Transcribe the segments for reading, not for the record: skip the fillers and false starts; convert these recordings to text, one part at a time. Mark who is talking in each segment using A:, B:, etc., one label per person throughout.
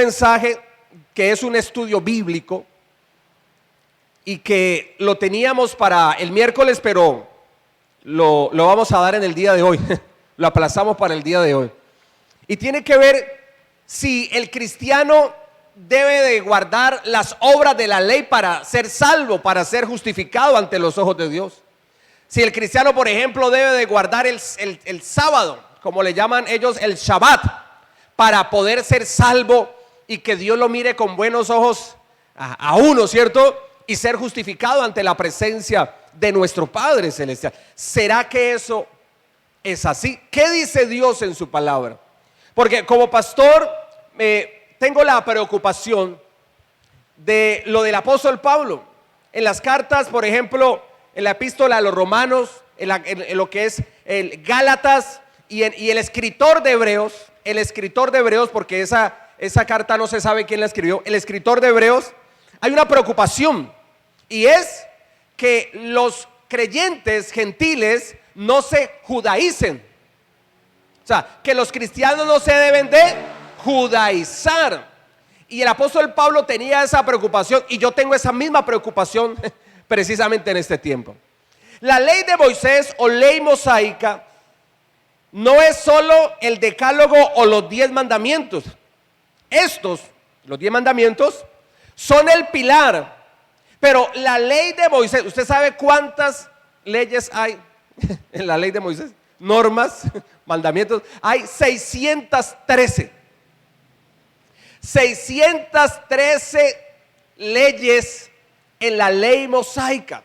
A: mensaje que es un estudio bíblico y que lo teníamos para el miércoles, pero lo vamos a dar en el día de hoy. Lo aplazamos para el día de hoy. Y tiene que ver si el cristiano debe de guardar las obras de la ley para ser salvo, para ser justificado ante los ojos de Dios. Si el cristiano, por ejemplo, debe de guardar el sábado, como le llaman ellos, el Shabbat, para poder ser salvo y que Dios lo mire con buenos ojos a uno, ¿cierto? Y ser justificado ante la presencia de nuestro Padre Celestial. ¿Será que eso es así? ¿Qué dice Dios en su palabra? Porque como pastor tengo la preocupación de lo del apóstol Pablo. En las cartas, por ejemplo, en la epístola a los romanos, en lo que es el Gálatas y el escritor de Hebreos, porque esa carta no se sabe quién la escribió, el escritor de Hebreos, hay una preocupación, y es que los creyentes gentiles no se judaicen. O sea, que los cristianos no se deben de judaizar. Y el apóstol Pablo tenía esa preocupación, y yo tengo esa misma preocupación precisamente en este tiempo. La ley de Moisés o ley mosaica no es solo el decálogo o los 10 mandamientos. Los 10 mandamientos, son el pilar. Pero la ley de Moisés, ¿usted sabe cuántas leyes hay en la ley de Moisés? Normas, mandamientos, hay 613. 613 leyes en la ley mosaica.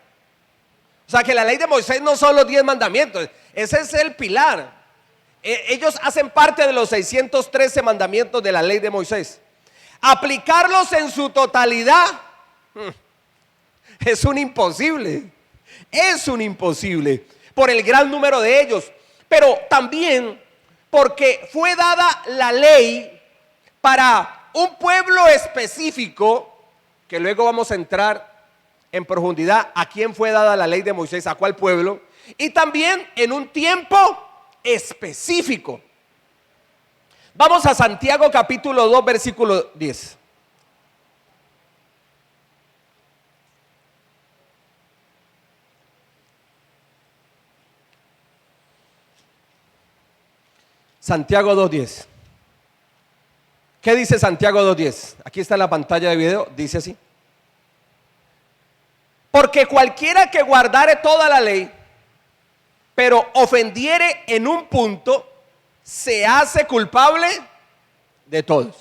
A: O sea que la ley de Moisés no son los 10 mandamientos, ese es el pilar. Ellos hacen parte de los 613 mandamientos de la ley de Moisés. Aplicarlos en su totalidad es un imposible. Es un imposible por el gran número de ellos, pero también porque fue dada la ley para un pueblo específico, que luego vamos a entrar en profundidad a quién fue dada la ley de Moisés, a cuál pueblo, y también en un tiempo específico. Vamos a Santiago capítulo 2 versículo 10. Santiago 2:10. ¿Qué dice Santiago 2:10? Aquí está en la pantalla de video, dice así: porque cualquiera que guardare toda la ley, pero ofendiere en un punto, se hace culpable de todos.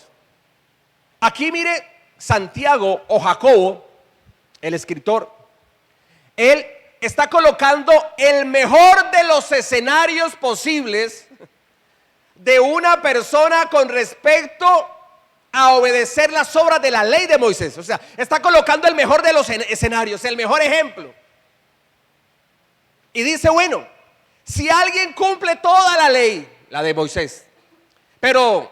A: Aquí mire, Santiago o Jacobo, el escritor, él está colocando el mejor de los escenarios posibles de una persona con respecto a obedecer las obras de la ley de Moisés. O sea, está colocando el mejor de los escenarios, el mejor ejemplo. Y dice, bueno, si alguien cumple toda la ley, la de Moisés, pero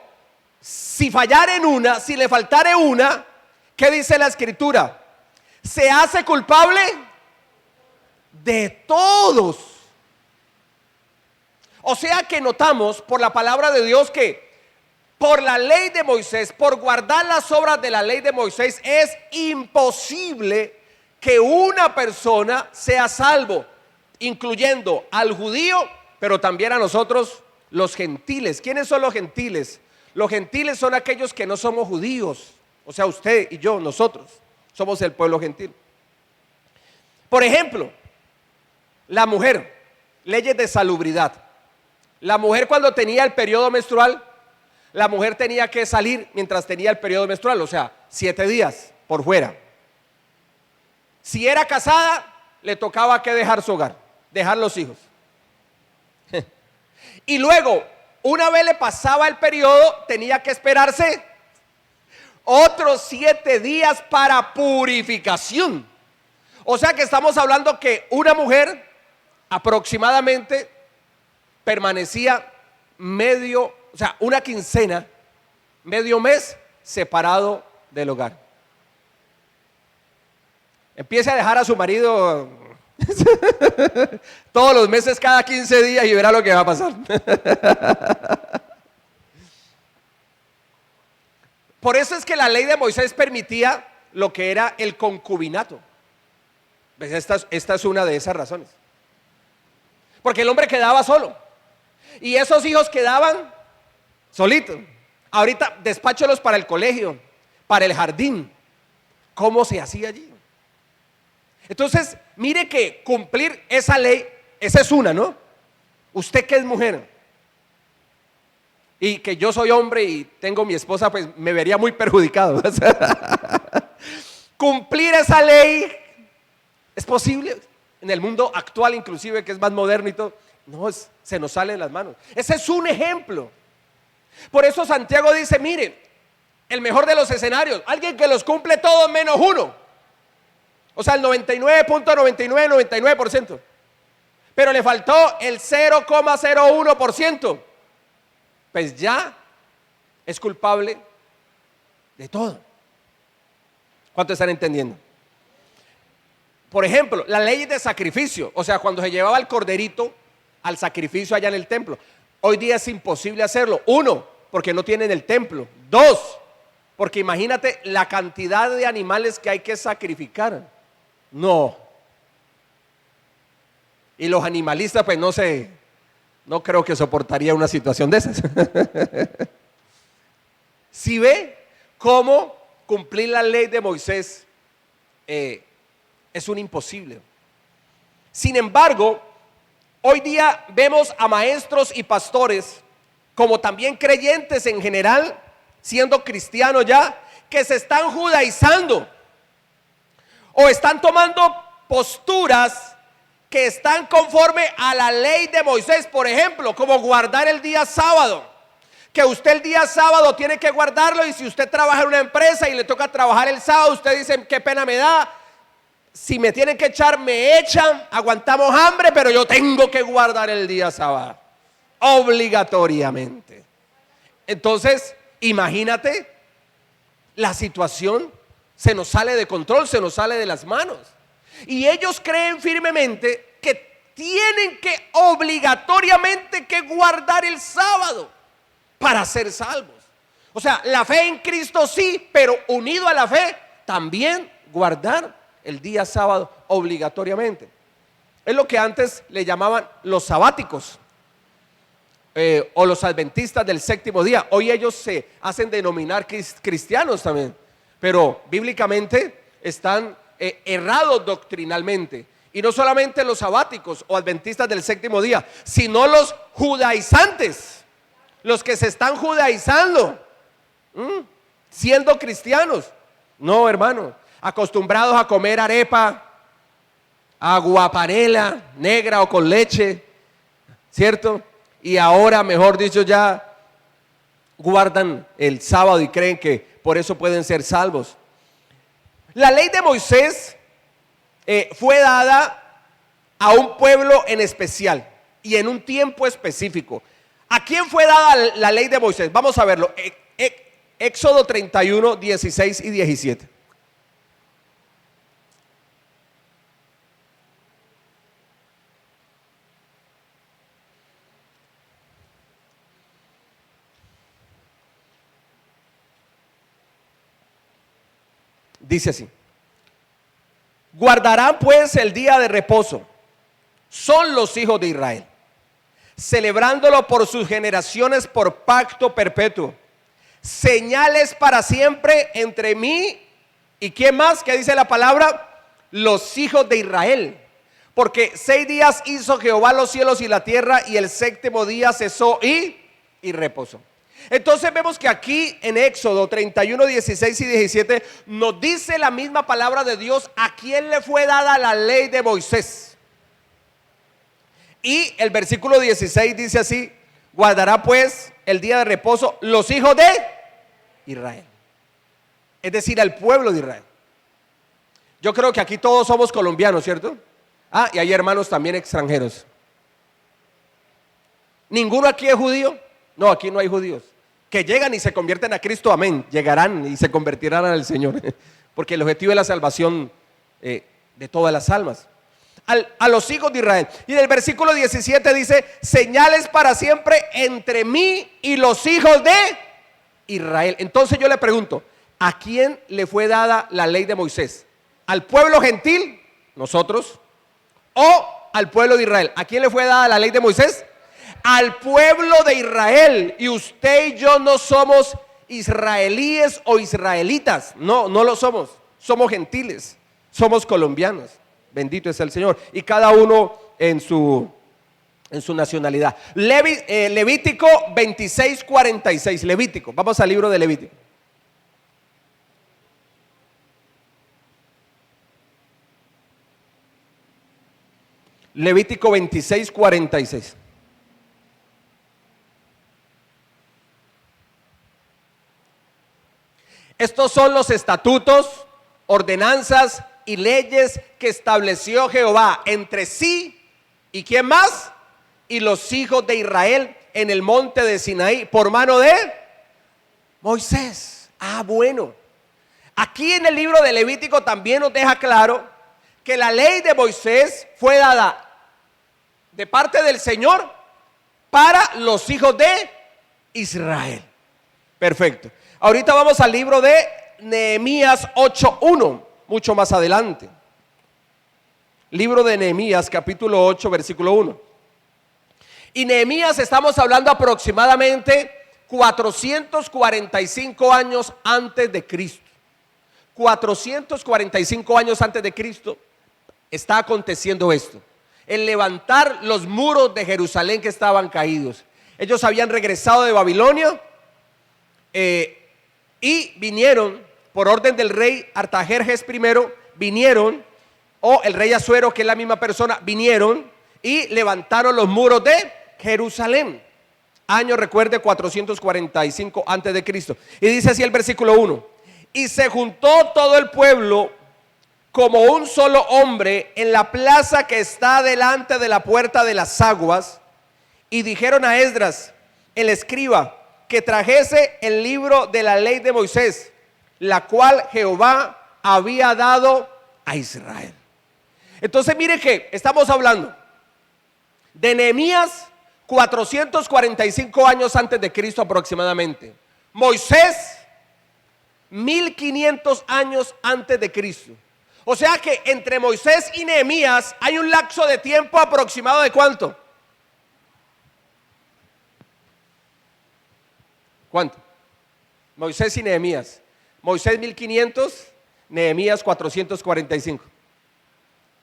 A: si fallara en una, si le faltare una, ¿qué dice la escritura? Se hace culpable de todos. O sea que notamos por la palabra de Dios que por la ley de Moisés, por guardar las obras de la ley de Moisés, es imposible que una persona sea salvo, incluyendo al judío, pero también a nosotros los gentiles. ¿Quiénes son los gentiles? Los gentiles son aquellos que no somos judíos, o sea, usted y yo, nosotros somos el pueblo gentil. Por ejemplo, la mujer, leyes de salubridad. La mujer, cuando tenía el periodo menstrual, la mujer tenía que salir mientras tenía el periodo menstrual, o sea, 7 días por fuera. Si era casada, le tocaba que dejar su hogar, dejar los hijos. Y luego, una vez le pasaba el periodo, tenía que esperarse otros 7 días para purificación. O sea que estamos hablando que una mujer aproximadamente permanecía una quincena, medio mes separado del hogar. Empiece a dejar a su marido todos los meses, cada 15 días, y verá lo que va a pasar. Por eso es que la ley de Moisés permitía lo que era el concubinato. ¿Ves? Esta es una de esas razones. Porque el hombre quedaba solo. Y esos hijos quedaban solitos. Ahorita despáchelos para el colegio, para el jardín. ¿Cómo se hacía allí? Entonces, mire que cumplir esa ley, esa es una, ¿no? Usted que es mujer y que yo soy hombre y tengo mi esposa, pues me vería muy perjudicado. Cumplir esa ley es posible en el mundo actual, inclusive, que es más moderno y todo. No, se nos sale de las manos. Ese es un ejemplo. Por eso Santiago dice, mire, el mejor de los escenarios, alguien que los cumple todos menos uno. O sea, el 99.99%. Pero le faltó el 0,01%. Pues ya es culpable de todo. ¿Cuánto están entendiendo? Por ejemplo, la ley de sacrificio. O sea, cuando se llevaba el corderito al sacrificio allá en el templo. Hoy día es imposible hacerlo. Uno, porque no tienen el templo. Dos, porque imagínate la cantidad de animales que hay que sacrificar. No. Y los animalistas, pues no creo que soportaría una situación de esas. Si ve cómo cumplir la ley de Moisés es un imposible. Sin embargo, hoy día vemos a maestros y pastores, como también creyentes en general, siendo cristianos ya, que se están judaizando o están tomando posturas que están conforme a la ley de Moisés. Por ejemplo, como guardar el día sábado, que usted el día sábado tiene que guardarlo, y si usted trabaja en una empresa y le toca trabajar el sábado, usted dice, qué pena me da, si me tienen que echar, me echan, aguantamos hambre, pero yo tengo que guardar el día sábado, obligatoriamente. Entonces, imagínate, la situación se nos sale de control, se nos sale de las manos. Y ellos creen firmemente que tienen que obligatoriamente que guardar el sábado para ser salvos. O sea, la fe en Cristo sí, pero unido a la fe, también guardar el día sábado obligatoriamente. Es lo que antes le llamaban los sabáticos o los adventistas del séptimo día. Hoy ellos se hacen denominar cristianos también, pero bíblicamente están errados doctrinalmente. Y no solamente los sabáticos o adventistas del séptimo día, sino los judaizantes, los que se están judaizando, siendo cristianos. No, hermano, acostumbrados a comer arepa, aguapanela negra o con leche, ¿cierto? Y ahora, mejor dicho, ya guardan el sábado y creen que por eso pueden ser salvos. La ley de Moisés fue dada a un pueblo en especial y en un tiempo específico. ¿A quién fue dada la ley de Moisés? Vamos a verlo. Éxodo 31, 16 y 17. Dice así: guardarán pues el día de reposo, son los hijos de Israel, celebrándolo por sus generaciones por pacto perpetuo, señales para siempre entre mí y ¿quién más? ¿Qué dice la palabra? Los hijos de Israel. Porque 6 días hizo Jehová los cielos y la tierra, y el séptimo día cesó y reposó. Entonces vemos que aquí en Éxodo 31, 16 y 17 nos dice la misma palabra de Dios a quién le fue dada la ley de Moisés. Y el versículo 16 dice así: guardará pues el día de reposo los hijos de Israel, es decir, al pueblo de Israel. Yo creo que aquí todos somos colombianos, ¿cierto? Y hay hermanos también extranjeros. ¿Ninguno aquí es judío? No, aquí no hay judíos. Que llegan y se convierten a Cristo, amén. Llegarán y se convertirán al Señor. Porque el objetivo es la salvación de todas las almas. A los hijos de Israel. Y en el versículo 17 dice: señales para siempre entre mí y los hijos de Israel. Entonces yo le pregunto, ¿a quién le fue dada la ley de Moisés? ¿Al pueblo gentil, nosotros, o al pueblo de Israel? ¿A quién le fue dada la ley de Moisés? Al pueblo de Israel. Y usted y yo no somos israelíes o israelitas, no lo somos. Somos gentiles, somos colombianos. Bendito es el Señor. Y cada uno en su nacionalidad. Levítico 26:46. Levítico, vamos al libro de Levítico. Levítico 26:46. Estos son los estatutos, ordenanzas y leyes que estableció Jehová entre sí y ¿quién más? Y los hijos de Israel en el monte de Sinaí por mano de Moisés. Bueno, aquí en el libro de Levítico también nos deja claro que la ley de Moisés fue dada de parte del Señor para los hijos de Israel. Perfecto. Ahorita vamos al libro de Nehemías 8:1, mucho más adelante. Libro de Nehemías, capítulo 8, versículo 1. Y Nehemías, estamos hablando aproximadamente 445 años antes de Cristo. 445 años antes de Cristo está aconteciendo esto. El levantar los muros de Jerusalén que estaban caídos. Ellos habían regresado de Babilonia y vinieron por orden del rey Artajerjes I, vinieron, o el rey Asuero, que es la misma persona, vinieron y levantaron los muros de Jerusalén. Año, recuerde, 445 antes de Cristo. Y dice así el versículo 1: y se juntó todo el pueblo como un solo hombre en la plaza que está delante de la puerta de las aguas, y dijeron a Esdras, el escriba, que trajese el libro de la ley de Moisés, la cual Jehová había dado a Israel. Entonces mire que estamos hablando de Nehemías 445 años antes de Cristo aproximadamente. Moisés 1500 años antes de Cristo. O sea que entre Moisés y Nehemías hay un lapso de tiempo aproximado de ¿cuánto? ¿Cuánto? Moisés y Nehemías. Moisés 1500, Nehemías 445.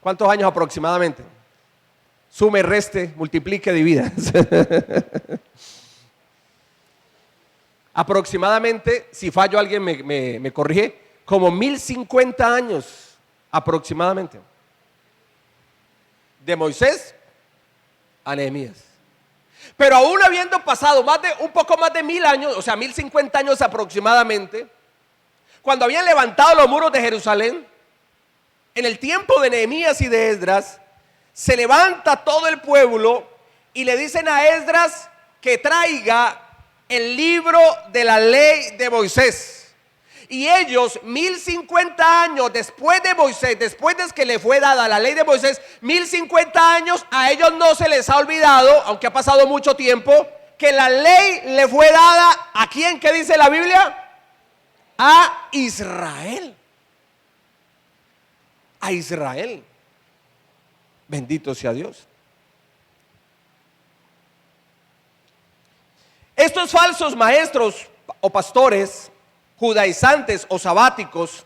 A: ¿Cuántos años aproximadamente? Sume, reste, multiplique, divida. Aproximadamente, si fallo alguien me corrige, como 1050 años aproximadamente. De Moisés a Nehemías. Pero aún habiendo pasado un poco más de 1000 años, o sea 1050 años aproximadamente, cuando habían levantado los muros de Jerusalén, en el tiempo de Nehemías y de Esdras, se levanta todo el pueblo y le dicen a Esdras que traiga el libro de la ley de Moisés. Y ellos 1050 años después de Moisés, después de que le fue dada la ley de Moisés, 1050 años, a ellos no se les ha olvidado, aunque ha pasado mucho tiempo, que la ley le fue dada ¿a quién? ¿Qué dice la Biblia? A Israel. A Israel. Bendito sea Dios. Estos falsos maestros o pastores, judaizantes o sabáticos,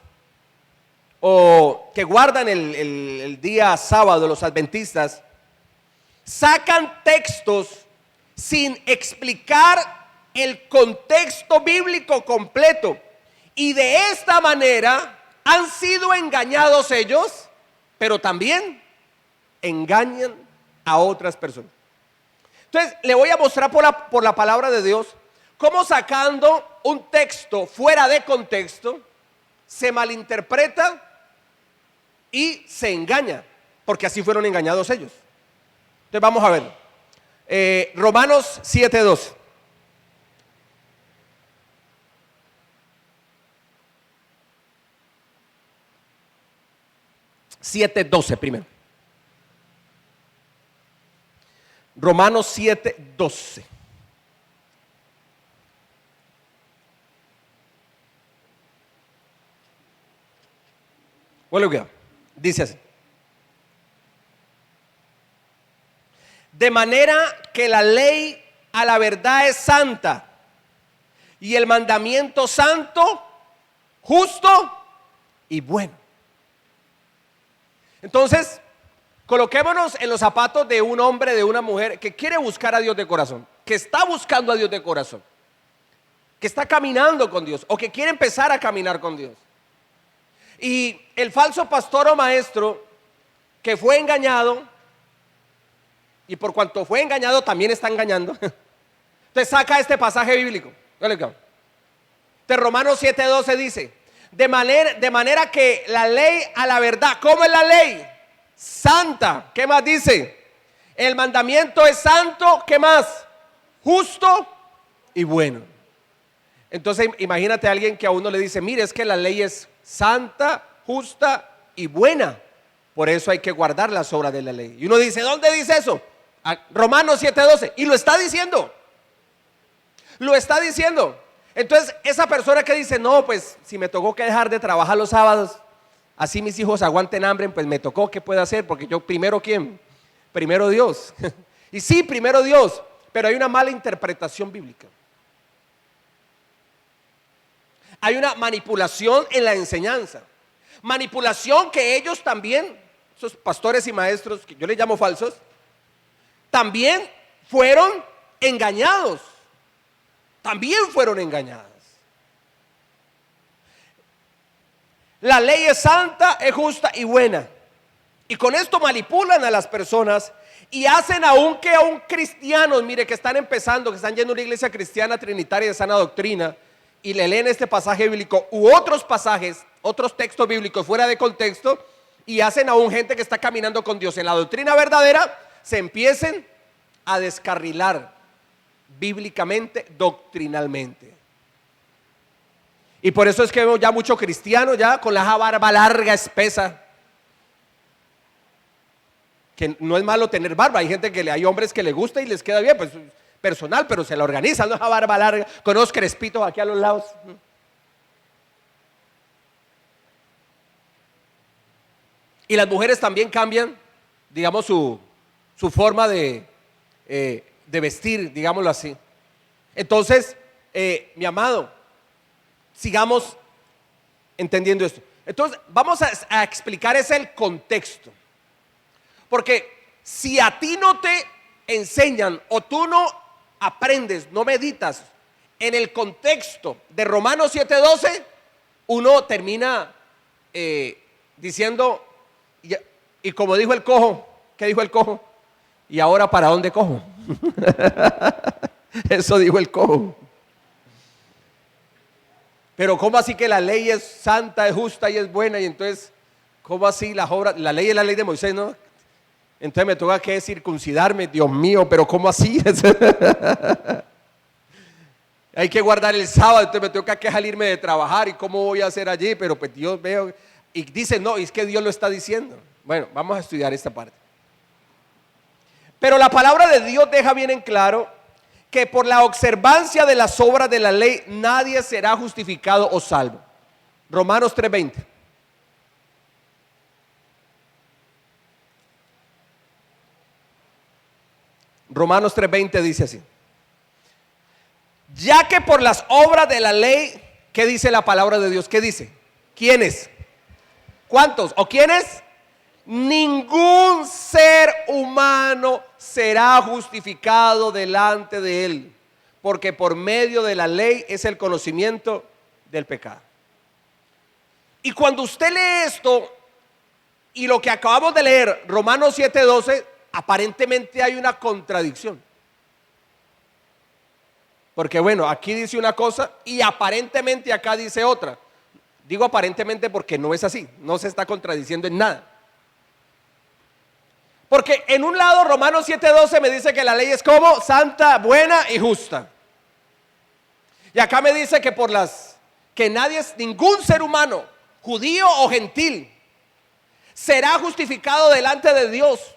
A: o que guardan el día sábado, los adventistas, sacan textos sin explicar el contexto bíblico completo, y de esta manera han sido engañados ellos, pero también engañan a otras personas. Entonces le voy a mostrar por la palabra de Dios cómo, sacando un texto fuera de contexto, se malinterpreta y se engaña, porque así fueron engañados ellos. Entonces vamos a ver Romanos 7:2. Primero. Romanos 7:12. Huele cuidado. Dice así. De manera que la ley a la verdad es santa y el mandamiento santo, justo y bueno. Entonces, coloquémonos en los zapatos de un hombre, de una mujer que quiere buscar a Dios de corazón, que está buscando a Dios de corazón, que está caminando con Dios o que quiere empezar a caminar con Dios. Y el falso pastor o maestro que fue engañado, y por cuanto fue engañado también está engañando, entonces saca este pasaje bíblico. De Romanos 7:12 dice, de manera que la ley a la verdad, ¿cómo es la ley? Santa. ¿Qué más dice? El mandamiento es santo, ¿qué más? Justo y bueno. Entonces imagínate a alguien que a uno le dice, mire, es que la ley es santa, justa y buena, por eso hay que guardar las obras de la ley. Y uno dice, ¿dónde dice eso? Romanos 7:12. Y lo está diciendo. Lo está diciendo. Entonces esa persona que dice, no, pues si me tocó que dejar de trabajar los sábados, así mis hijos aguanten hambre, pues me tocó, ¿qué puedo hacer? Porque yo primero, ¿quién? Primero Dios. Y sí, primero Dios, pero hay una mala interpretación bíblica. Hay una manipulación en la enseñanza. Manipulación que ellos también, esos pastores y maestros, que yo les llamo falsos, también fueron engañados. También fueron engañadas. La ley es santa, es justa y buena. Y con esto manipulan a las personas y hacen aunque a un cristiano, mire, que están empezando, que están yendo a una iglesia cristiana trinitaria de sana doctrina, y le leen este pasaje bíblico u otros pasajes, otros textos bíblicos fuera de contexto, y hacen a un gente que está caminando con Dios en la doctrina verdadera, se empiecen a descarrilar bíblicamente, doctrinalmente. Y por eso es que vemos ya mucho cristiano ya con la barba larga, espesa. Que no es malo tener barba, hay gente que hay hombres que le gusta y les queda bien, pues personal, pero se la organizan, ¿no? Esa barba larga, con unos crespitos aquí a los lados. Y las mujeres también cambian, digamos, su forma de vestir, digámoslo así. Entonces, mi amado, sigamos entendiendo esto. Entonces, vamos a explicar ese el contexto. Porque si a ti no te enseñan o tú no aprendes, no meditas en el contexto de Romanos 7:12, uno termina diciendo, y como dijo el cojo, ¿qué dijo el cojo? ¿Y ahora para dónde cojo? Eso dijo el cojo. Pero ¿cómo así que la ley es santa, es justa y es buena? Y entonces, ¿cómo así las obras? La ley es la ley de Moisés, ¿no? Entonces me toca que circuncidarme, Dios mío, pero ¿cómo así? Hay que guardar el sábado, entonces me toca que salirme de trabajar, ¿y cómo voy a hacer allí? Pero pues Dios veo, y dice, no, es que Dios lo está diciendo. Bueno, vamos a estudiar esta parte. Pero la palabra de Dios deja bien en claro que por la observancia de las obras de la ley nadie será justificado o salvo. Romanos 3:20. Romanos 3:20 dice así: ya que por las obras de la ley, ¿qué dice la palabra de Dios? ¿Qué dice? ¿Quiénes? ¿Cuántos? ¿O quiénes? Ningún ser humano será justificado delante de él, porque por medio de la ley es el conocimiento del pecado. Y cuando usted lee esto y lo que acabamos de leer, Romanos 7:12, aparentemente hay una contradicción. Porque bueno, aquí dice una cosa y aparentemente acá dice otra. Digo aparentemente porque no es así, no se está contradiciendo en nada. Porque en un lado Romanos 7:12 me dice que la ley es como santa, buena y justa. Y acá me dice que que nadie, ningún ser humano, judío o gentil, será justificado delante de Dios.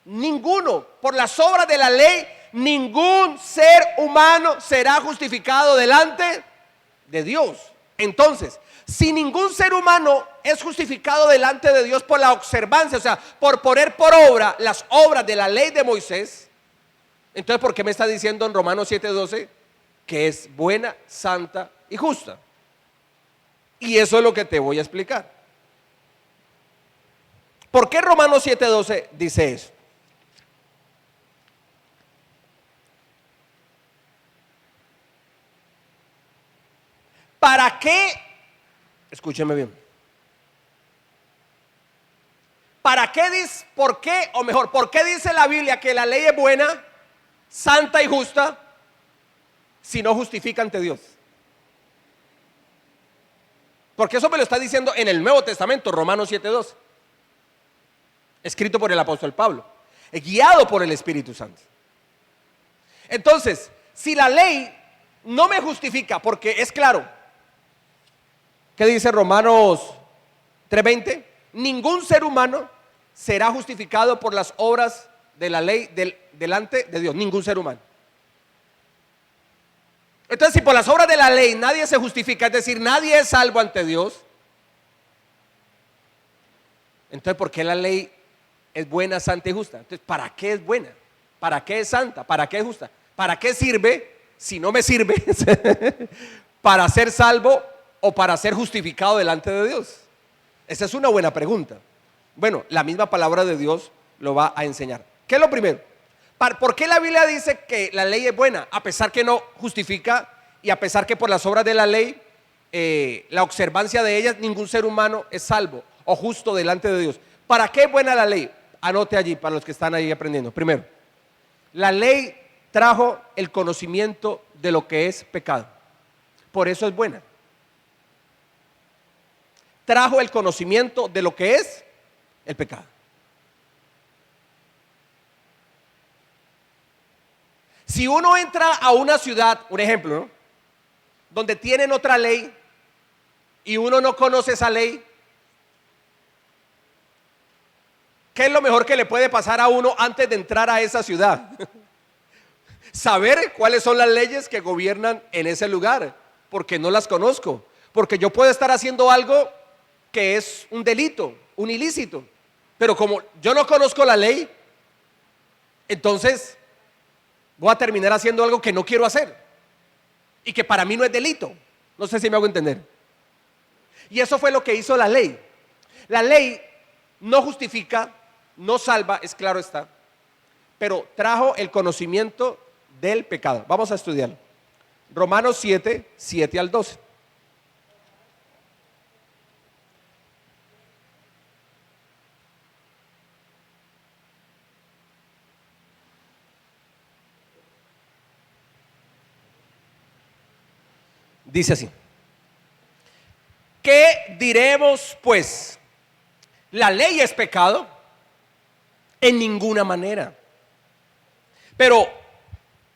A: Ninguno, por las obras de la ley, ningún ser humano será justificado delante de Dios. Entonces, si ningún ser humano es justificado delante de Dios por la observancia, o sea, por poner por obra las obras de la ley de Moisés, entonces ¿por qué me está diciendo en Romanos 7:12 que es buena, santa y justa? Y eso es lo que te voy a explicar. ¿Por qué Romanos 7:12 dice eso? ¿Para qué? Escúcheme bien. ¿Para qué dice, por qué, o mejor, por qué dice la Biblia que la ley es buena, santa y justa, si no justifica ante Dios? Porque eso me lo está diciendo en el Nuevo Testamento, Romanos 7:12, escrito por el apóstol Pablo, guiado por el Espíritu Santo. Entonces, si la ley no me justifica, porque es claro, ¿qué dice Romanos 3:20? Ningún ser humano será justificado por las obras de la ley delante de Dios. Ningún ser humano. Entonces, si por las obras de la ley nadie se justifica, es decir, nadie es salvo ante Dios, entonces ¿por qué la ley es buena, santa y justa? Entonces, ¿para qué es buena? ¿Para qué es santa? ¿Para qué es justa? ¿Para qué sirve si no me sirve para ser salvo o para ser justificado delante de Dios? Esa es una buena pregunta. Bueno, la misma palabra de Dios lo va a enseñar. ¿Qué es lo primero? ¿Por qué la Biblia dice que la ley es buena? A pesar que no justifica y a pesar que por las obras de la ley, la observancia de ellas, ningún ser humano es salvo o justo delante de Dios. ¿Para qué es buena la ley? Anote allí para los que están ahí aprendiendo. Primero, la ley trajo el conocimiento de lo que es pecado. Por eso es buena. Trajo el conocimiento de lo que es el pecado. Si uno entra a una ciudad, un ejemplo, ¿no?, donde tienen otra ley y uno no conoce esa ley, ¿qué es lo mejor que le puede pasar a uno antes de entrar a esa ciudad? Saber cuáles son las leyes que gobiernan en ese lugar, porque no las conozco, porque yo puedo estar haciendo algo que es un delito, un ilícito, pero como yo no conozco la ley, entonces voy a terminar haciendo algo que no quiero hacer y que para mí no es delito. No sé si me hago entender. Y eso fue lo que hizo la ley. La ley no justifica, no salva, es claro está, pero trajo el conocimiento del pecado. Vamos a estudiarlo. Romanos 7 al 12. Dice así: ¿qué diremos pues? ¿La ley es pecado? En ninguna manera. Pero,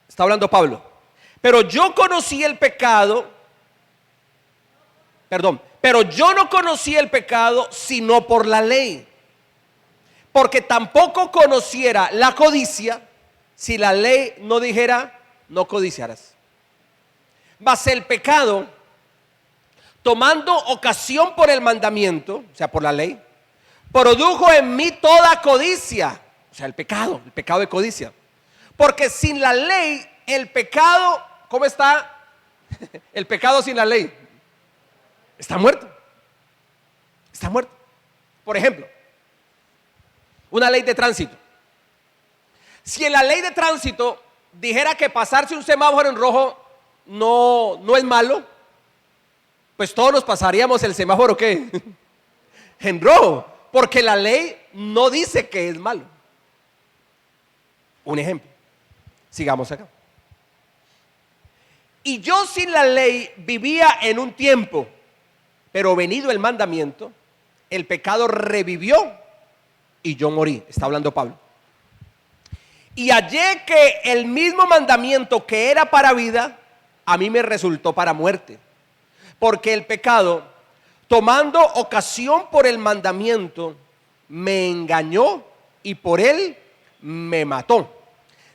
A: está hablando Pablo, pero yo conocí el pecado, pero yo no conocí el pecado sino por la ley, porque tampoco conociera la codicia si la ley no dijera no codiciarás. Mas el pecado, tomando ocasión por el mandamiento, o sea, por la ley, produjo en mí toda codicia, o sea, el pecado de codicia. Porque sin la ley, el pecado, ¿cómo está? El pecado sin la ley está muerto. Está muerto. Por ejemplo, una ley de tránsito. Si en la ley de tránsito dijera que pasarse un semáforo en rojo no es malo, pues todos nos pasaríamos el semáforo ¿qué? En rojo, porque la ley no dice que es malo. Un ejemplo, sigamos acá. Y yo sin la ley vivía en un tiempo, pero venido el mandamiento, el pecado revivió y yo morí. Está hablando Pablo. Y hallé que el mismo mandamiento que era para vida, a mí me resultó para muerte. Porque el pecado, tomando ocasión por el mandamiento, me engañó y por él me mató.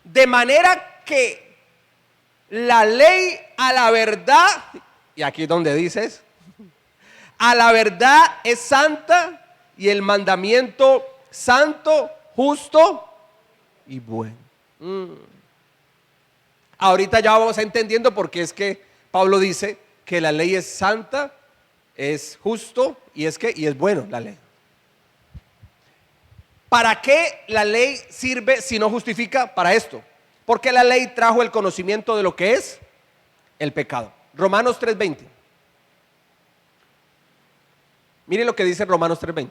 A: De manera que la ley a la verdad, y aquí es donde dices, a la verdad es santa y el mandamiento santo, justo y bueno. Ahorita ya vamos entendiendo por qué es que Pablo dice que la ley es santa, es justo y es bueno la ley. ¿Para qué la ley sirve si no justifica? Para esto. Porque la ley trajo el conocimiento de lo que es el pecado. Romanos 3:20. Miren lo que dice Romanos 3:20.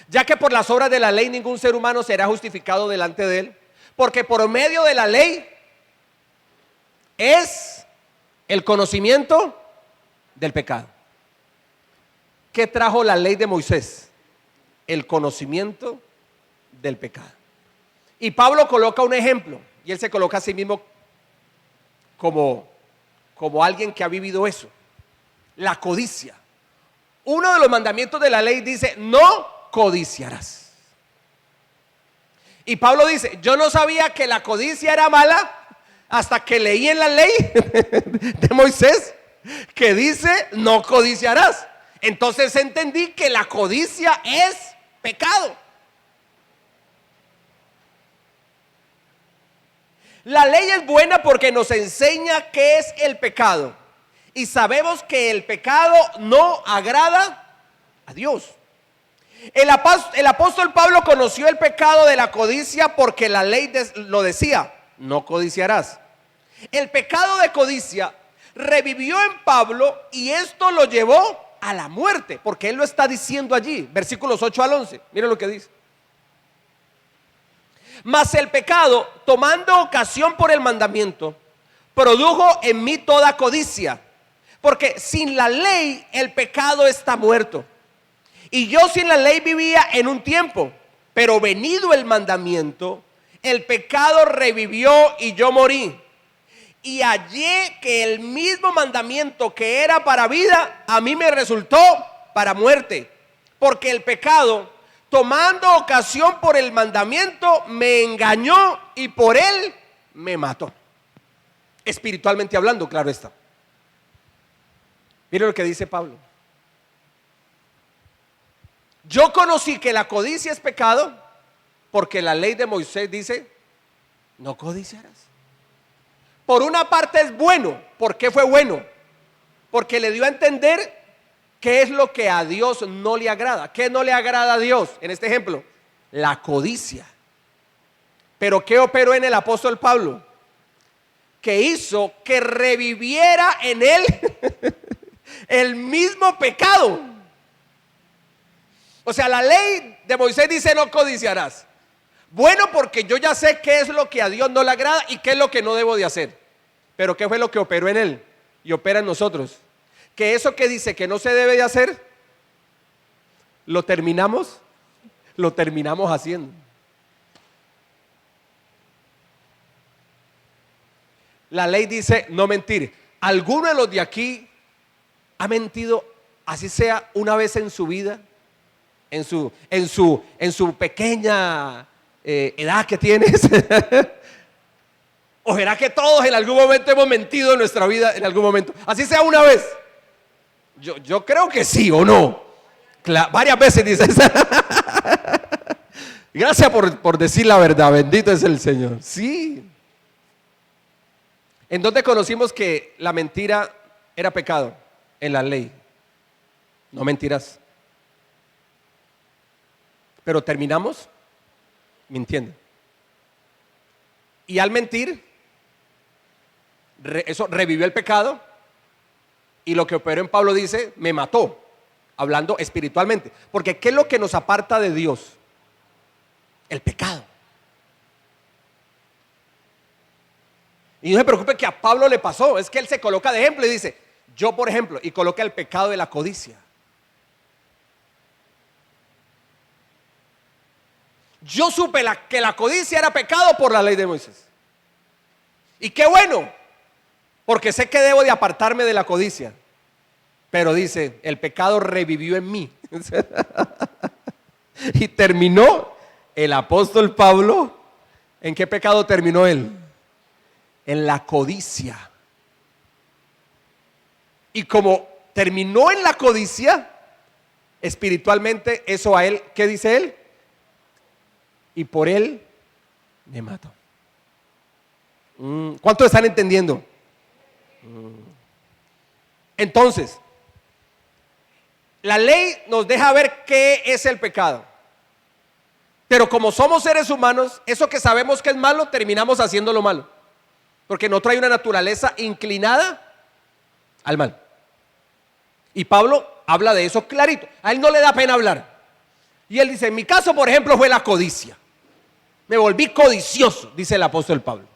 A: Ya que por las obras de la ley ningún ser humano será justificado delante de él, porque por medio de la ley es el conocimiento del pecado. ¿Qué trajo la ley de Moisés? El conocimiento del pecado. Y Pablo coloca un ejemplo, y él se coloca a sí mismo como alguien que ha vivido eso. La codicia. Uno de los mandamientos de la ley dice: no codiciarás. Y Pablo dice: yo no sabía que la codicia era mala hasta que leí en la ley de Moisés que dice: no codiciarás. Entonces entendí que la codicia es pecado. La ley es buena porque nos enseña qué es el pecado. Y sabemos que el pecado no agrada a Dios. El apóstol Pablo conoció el pecado de la codicia porque la ley lo decía: no codiciarás. El pecado de codicia revivió en Pablo y esto lo llevó a la muerte, porque él lo está diciendo allí, versículos 8 al 11. Miren lo que dice. Mas el pecado, tomando ocasión por el mandamiento, produjo en mí toda codicia, porque sin la ley el pecado está muerto. Y yo sin la ley vivía en un tiempo, pero venido el mandamiento, el pecado revivió y yo morí. Y hallé que el mismo mandamiento que era para vida, a mí me resultó para muerte. Porque el pecado, tomando ocasión por el mandamiento, me engañó y por él me mató. Espiritualmente hablando, claro está. Miren lo que dice Pablo. Yo conocí que la codicia es pecado porque la ley de Moisés dice: no codiciarás. Por una parte es bueno. ¿Por qué fue bueno? Porque le dio a entender qué es lo que a Dios no le agrada. ¿Qué no le agrada a Dios? En este ejemplo, la codicia. Pero ¿qué operó en el apóstol Pablo? Que hizo que reviviera en él el mismo pecado. O sea, la ley de Moisés dice: no codiciarás. Bueno, porque yo ya sé qué es lo que a Dios no le agrada y qué es lo que no debo de hacer. Pero ¿qué fue lo que operó en él? Y opera en nosotros. Que eso que dice que no se debe de hacer, lo terminamos haciendo. La ley dice no mentir. ¿Alguno de los de aquí ha mentido, así sea una vez en su vida? En su pequeña edad que tienes. ¿O será que todos en algún momento hemos mentido en nuestra vida? En algún momento, así sea una vez. Yo creo que sí o no. Varias veces dices. Gracias por decir la verdad. Bendito es el Señor. Sí. ¿En dónde conocimos que la mentira era pecado? En la ley. No mentirás. Pero terminamos mintiendo. Y al mentir, eso revivió el pecado. Y lo que operó en Pablo dice: me mató. Hablando espiritualmente. Porque ¿qué es lo que nos aparta de Dios? El pecado. Y no se preocupe que a Pablo le pasó. Es que él se coloca de ejemplo y dice: yo, por ejemplo, y coloca el pecado de la codicia. Yo supe que la codicia era pecado por la ley de Moisés. Y qué bueno, porque sé que debo de apartarme de la codicia. Pero dice: el pecado revivió en mí. Y terminó el apóstol Pablo. ¿En qué pecado terminó él? En la codicia. Y como terminó en la codicia, espiritualmente eso a él, ¿qué dice él? Y por él me mató. ¿Cuántos están entendiendo? Entonces, la ley nos deja ver qué es el pecado. Pero como somos seres humanos, eso que sabemos que es malo, terminamos haciendo lo malo. Porque no trae una naturaleza inclinada al mal. Y Pablo habla de eso clarito. A él no le da pena hablar. Y él dice, en mi caso, por ejemplo, fue la codicia. Me volví codicioso, dice el apóstol Pablo.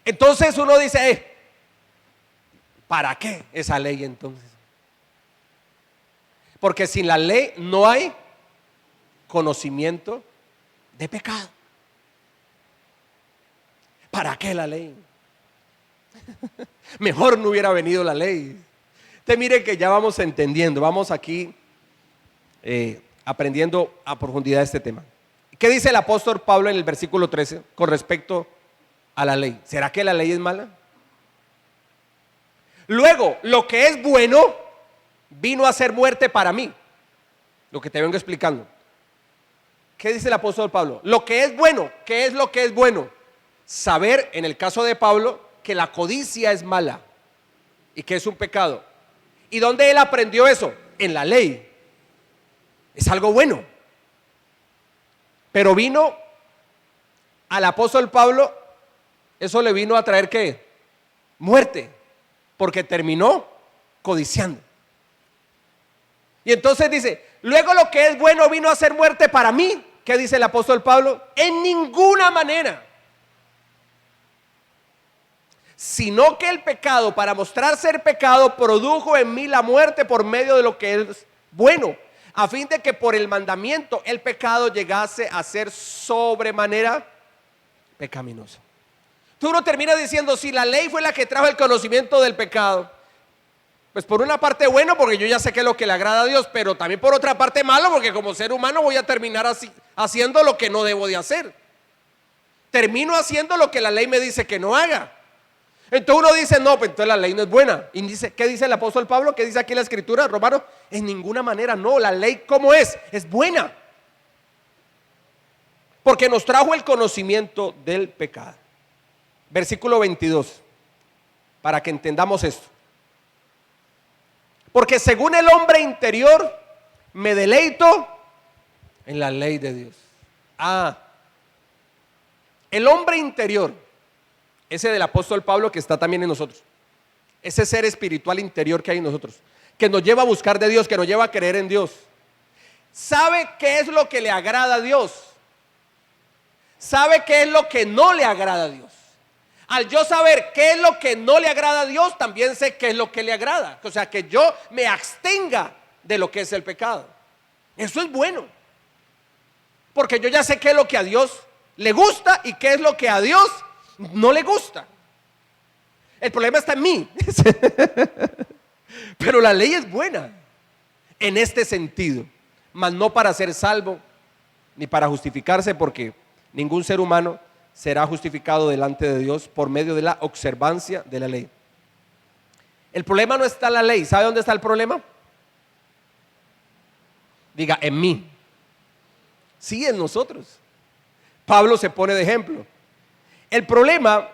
A: Entonces uno dice, ¿para qué esa ley entonces? Porque sin la ley no hay conocimiento de pecado. ¿Para qué la ley? Mejor no hubiera venido la ley. Usted mire que ya vamos entendiendo, vamos aquí aprendiendo a profundidad este tema. ¿Qué dice el apóstol Pablo en el versículo 13 con respecto a la ley? ¿Será que la ley es mala? Luego, lo que es bueno vino a ser muerte para mí. Lo que te vengo explicando. ¿Qué dice el apóstol Pablo? Lo que es bueno, ¿qué es lo que es bueno? Saber, en el caso de Pablo, que la codicia es mala y que es un pecado. ¿Y dónde él aprendió eso? En la ley. Es algo bueno. Pero vino al apóstol Pablo, eso le vino a traer ¿qué? Muerte, porque terminó codiciando. Y entonces dice, luego lo que es bueno vino a ser muerte para mí. ¿Qué dice el apóstol Pablo? En ninguna manera. Sino que el pecado, para mostrar ser pecado, produjo en mí la muerte por medio de lo que es bueno, a fin de que por el mandamiento el pecado llegase a ser sobremanera pecaminoso. Tú no terminas diciendo, si la ley fue la que trajo el conocimiento del pecado, pues por una parte bueno, porque yo ya sé qué es lo que le agrada a Dios, pero también por otra parte malo, porque como ser humano voy a terminar así, haciendo lo que no debo de hacer. Termino haciendo lo que la ley me dice que no haga. Entonces uno dice, no, pues entonces la ley no es buena. Y dice, ¿qué dice el apóstol Pablo? ¿Qué dice aquí la escritura, Romano? En ninguna manera, no, la ley ¿cómo es? Es buena. Porque nos trajo el conocimiento del pecado. Versículo 22, para que entendamos esto. Porque según el hombre interior, me deleito en la ley de Dios. El hombre interior, ese del apóstol Pablo que está también en nosotros, ese ser espiritual interior que hay en nosotros, que nos lleva a buscar de Dios, que nos lleva a creer en Dios, sabe qué es lo que le agrada a Dios, sabe qué es lo que no le agrada a Dios. Al yo saber qué es lo que no le agrada a Dios, también sé qué es lo que le agrada. O sea, que yo me abstenga de lo que es el pecado. Eso es bueno. Porque yo ya sé qué es lo que a Dios le gusta y qué es lo que a Dios no le gusta. El problema está en mí. Pero la ley es buena en este sentido, mas no para ser salvo ni para justificarse, porque ningún ser humano será justificado delante de Dios por medio de la observancia de la ley. El problema no está en la ley. ¿Sabe dónde está el problema? Diga, en mí. Sí, en nosotros. Pablo se pone de ejemplo. El problema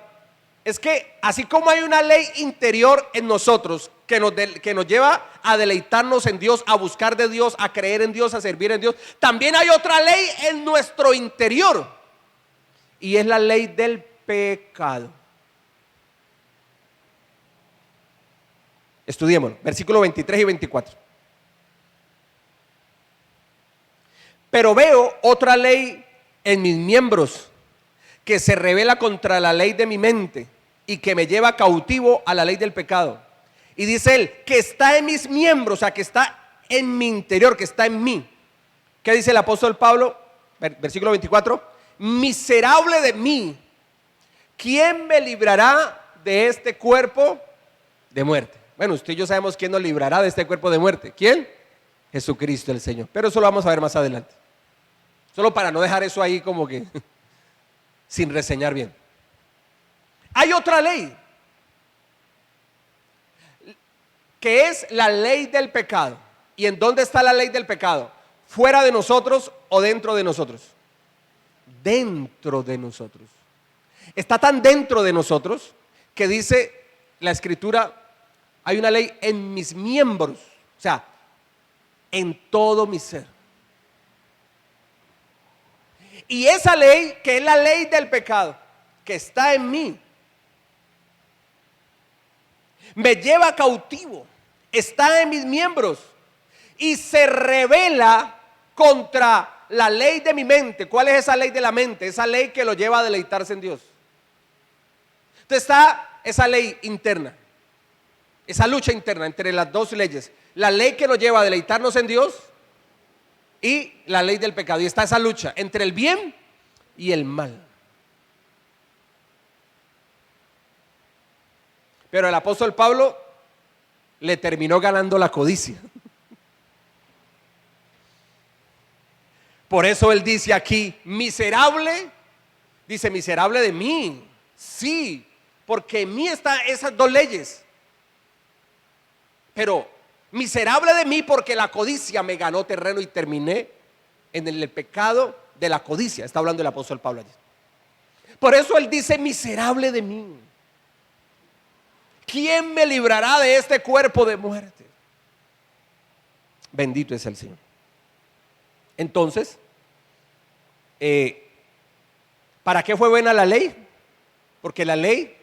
A: es que así como hay una ley interior en nosotros que nos lleva a deleitarnos en Dios, a buscar de Dios, a creer en Dios, a servir en Dios, también hay otra ley en nuestro interior. Y es la ley del pecado. Estudiémoslo, versículos 23 y 24. Pero veo otra ley en mis miembros que se revela contra la ley de mi mente y que me lleva cautivo a la ley del pecado. Y dice él, que está en mis miembros, o sea, que está en mi interior, que está en mí. ¿Qué dice el apóstol Pablo? Versículo 24. Miserable de mí, ¿quién me librará de este cuerpo de muerte? Bueno, usted y yo sabemos quién nos librará de este cuerpo de muerte. ¿Quién? Jesucristo el Señor. Pero eso lo vamos a ver más adelante. Solo para no dejar eso ahí como que sin reseñar bien. Hay otra ley, que es la ley del pecado. ¿Y en dónde está la ley del pecado? ¿Fuera de nosotros o dentro de nosotros? Dentro de nosotros. Está tan dentro de nosotros que dice la Escritura, hay una ley en mis miembros, o sea, en todo mi ser. Y esa ley, que es la ley del pecado, que está en mí, me lleva cautivo, está en mis miembros y se revela contra la ley de mi mente. ¿Cuál es esa ley de la mente? Esa ley que lo lleva a deleitarse en Dios. Entonces está esa ley interna, esa lucha interna entre las dos leyes. La ley que nos lleva a deleitarnos en Dios y la ley del pecado. Y está esa lucha entre el bien y el mal. Pero el apóstol Pablo le terminó ganando la codicia. Por eso él dice aquí, miserable, dice miserable de mí. Sí, porque en mí están esas dos leyes. Pero miserable de mí porque la codicia me ganó terreno y terminé en el pecado de la codicia. Está hablando el apóstol Pablo allí. Por eso él dice miserable de mí. ¿Quién me librará de este cuerpo de muerte? Bendito es el Señor. Entonces, ¿para qué fue buena la ley? Porque la ley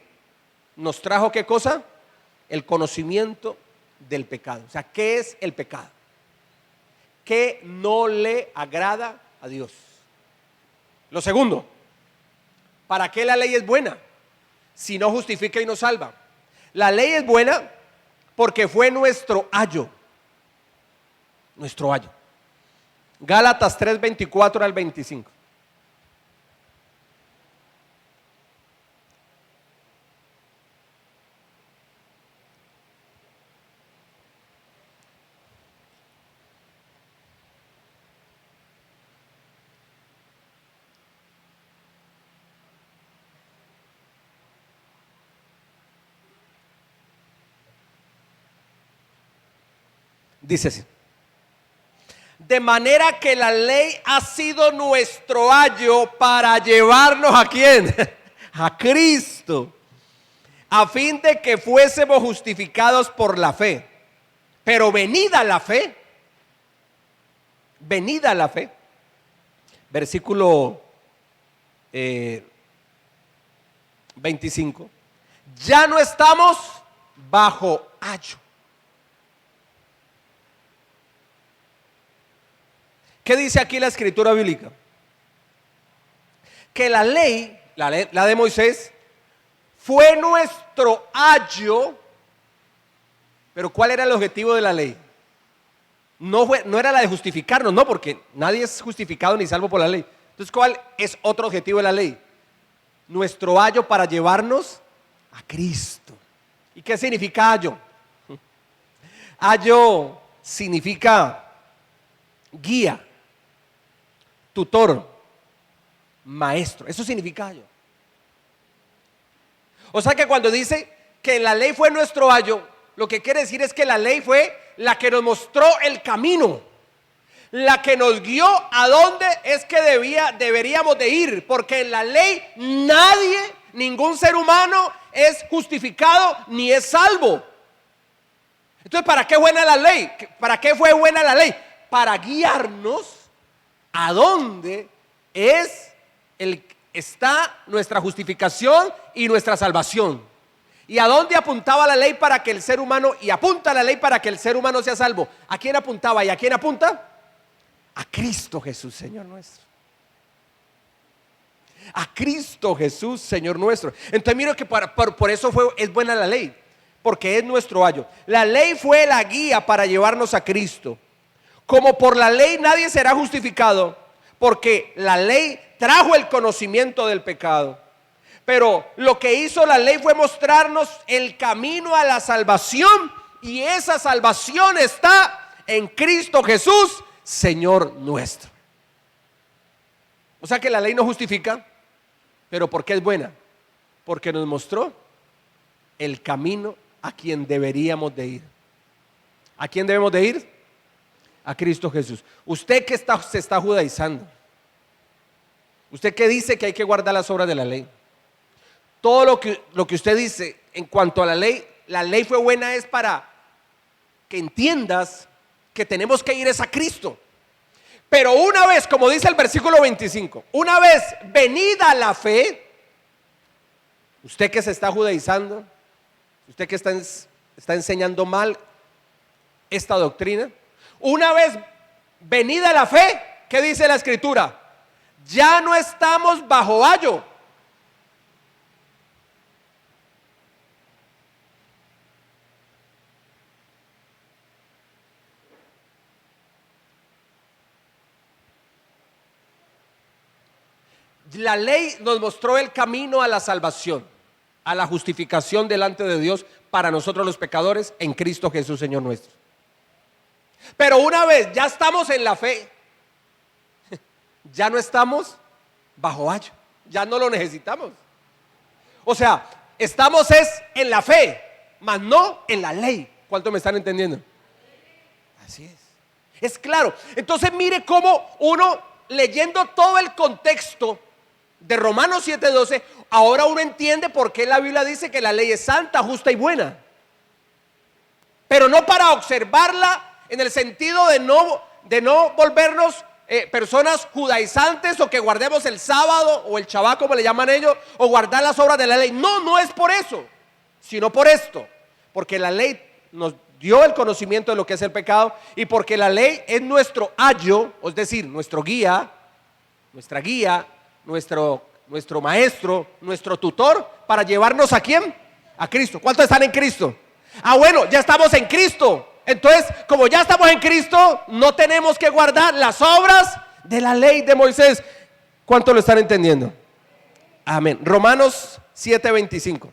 A: nos trajo ¿qué cosa? El conocimiento del pecado. O sea, ¿qué es el pecado? ¿Qué no le agrada a Dios? Lo segundo, ¿para qué la ley es buena? Si no justifica y no salva. La ley es buena porque fue nuestro ayo. Nuestro ayo. Gálatas 3:24 al 25. Dice así: de manera que la ley ha sido nuestro ayo para llevarnos ¿a quién? A Cristo, a fin de que fuésemos justificados por la fe. Pero venida la fe, versículo 25, ya no estamos bajo ayo. ¿Qué dice aquí la escritura bíblica? Que la ley, la de Moisés, fue nuestro ayo. Pero ¿cuál era el objetivo de la ley? No era la de justificarnos, no, porque nadie es justificado ni salvo por la ley. Entonces, ¿cuál es otro objetivo de la ley? Nuestro ayo para llevarnos a Cristo. ¿Y qué significa ayo? Ayo significa guía, tutor, maestro. Eso significa ayo. O sea que cuando dice que la ley fue nuestro ayo, lo que quiere decir es que la ley fue la que nos mostró el camino, la que nos guió a dónde es que deberíamos de ir, porque en la ley nadie, ningún ser humano es justificado ni es salvo. Entonces, ¿para qué buena la ley? ¿Para qué fue buena la ley? Para guiarnos a dónde está nuestra justificación y nuestra salvación. ¿Y a dónde apuntaba la ley para que el ser humano, y apunta la ley para que el ser humano sea salvo? ¿A quién apuntaba y a quién apunta? A Cristo Jesús, Señor nuestro. A Cristo Jesús, Señor nuestro. Entonces miro que por eso es buena la ley, porque es nuestro ayo. La ley fue la guía para llevarnos a Cristo. Como por la ley nadie será justificado, porque la ley trajo el conocimiento del pecado. Pero lo que hizo la ley fue mostrarnos el camino a la salvación, y esa salvación está en Cristo Jesús, Señor nuestro. O sea que la ley no justifica, pero ¿por qué es buena? Porque nos mostró el camino a quien deberíamos de ir. ¿A quién debemos de ir? A Cristo Jesús. Usted que se está judaizando, usted que dice que hay que guardar las obras de la ley, todo lo que usted dice en cuanto a la ley fue buena es para que entiendas que tenemos que ir es a Cristo. Pero una vez, como dice el versículo 25, una vez venida la fe, usted que se está judaizando, usted que está enseñando mal esta doctrina, una vez venida la fe, ¿qué dice la Escritura? Ya no estamos bajo ayo. La ley nos mostró el camino a la salvación, a la justificación delante de Dios para nosotros los pecadores en Cristo Jesús, Señor nuestro. Pero una vez ya estamos en la fe, ya no estamos bajo ayo, ya no lo necesitamos. O sea, estamos en la fe, mas no en la ley. ¿Cuánto me están entendiendo? Así es. Es claro. Entonces mire cómo uno, leyendo todo el contexto de Romanos 7:12, ahora uno entiende por qué la Biblia dice que la ley es santa, justa y buena. Pero no para observarla en el sentido de no volvernos personas judaizantes, o que guardemos el sábado o el Shabbat como le llaman ellos, o guardar las obras de la ley. No, no es por eso, sino por esto, porque la ley nos dio el conocimiento de lo que es el pecado, y porque la ley es nuestro ayo, es decir, nuestro guía, nuestra guía, nuestro maestro, nuestro tutor, para llevarnos ¿a quién? A Cristo. ¿Cuántos están en Cristo? Ah, bueno, ya estamos en Cristo. Entonces, como ya estamos en Cristo, no tenemos que guardar las obras de la ley de Moisés. ¿Cuántos lo están entendiendo? Amén. Romanos 7:25.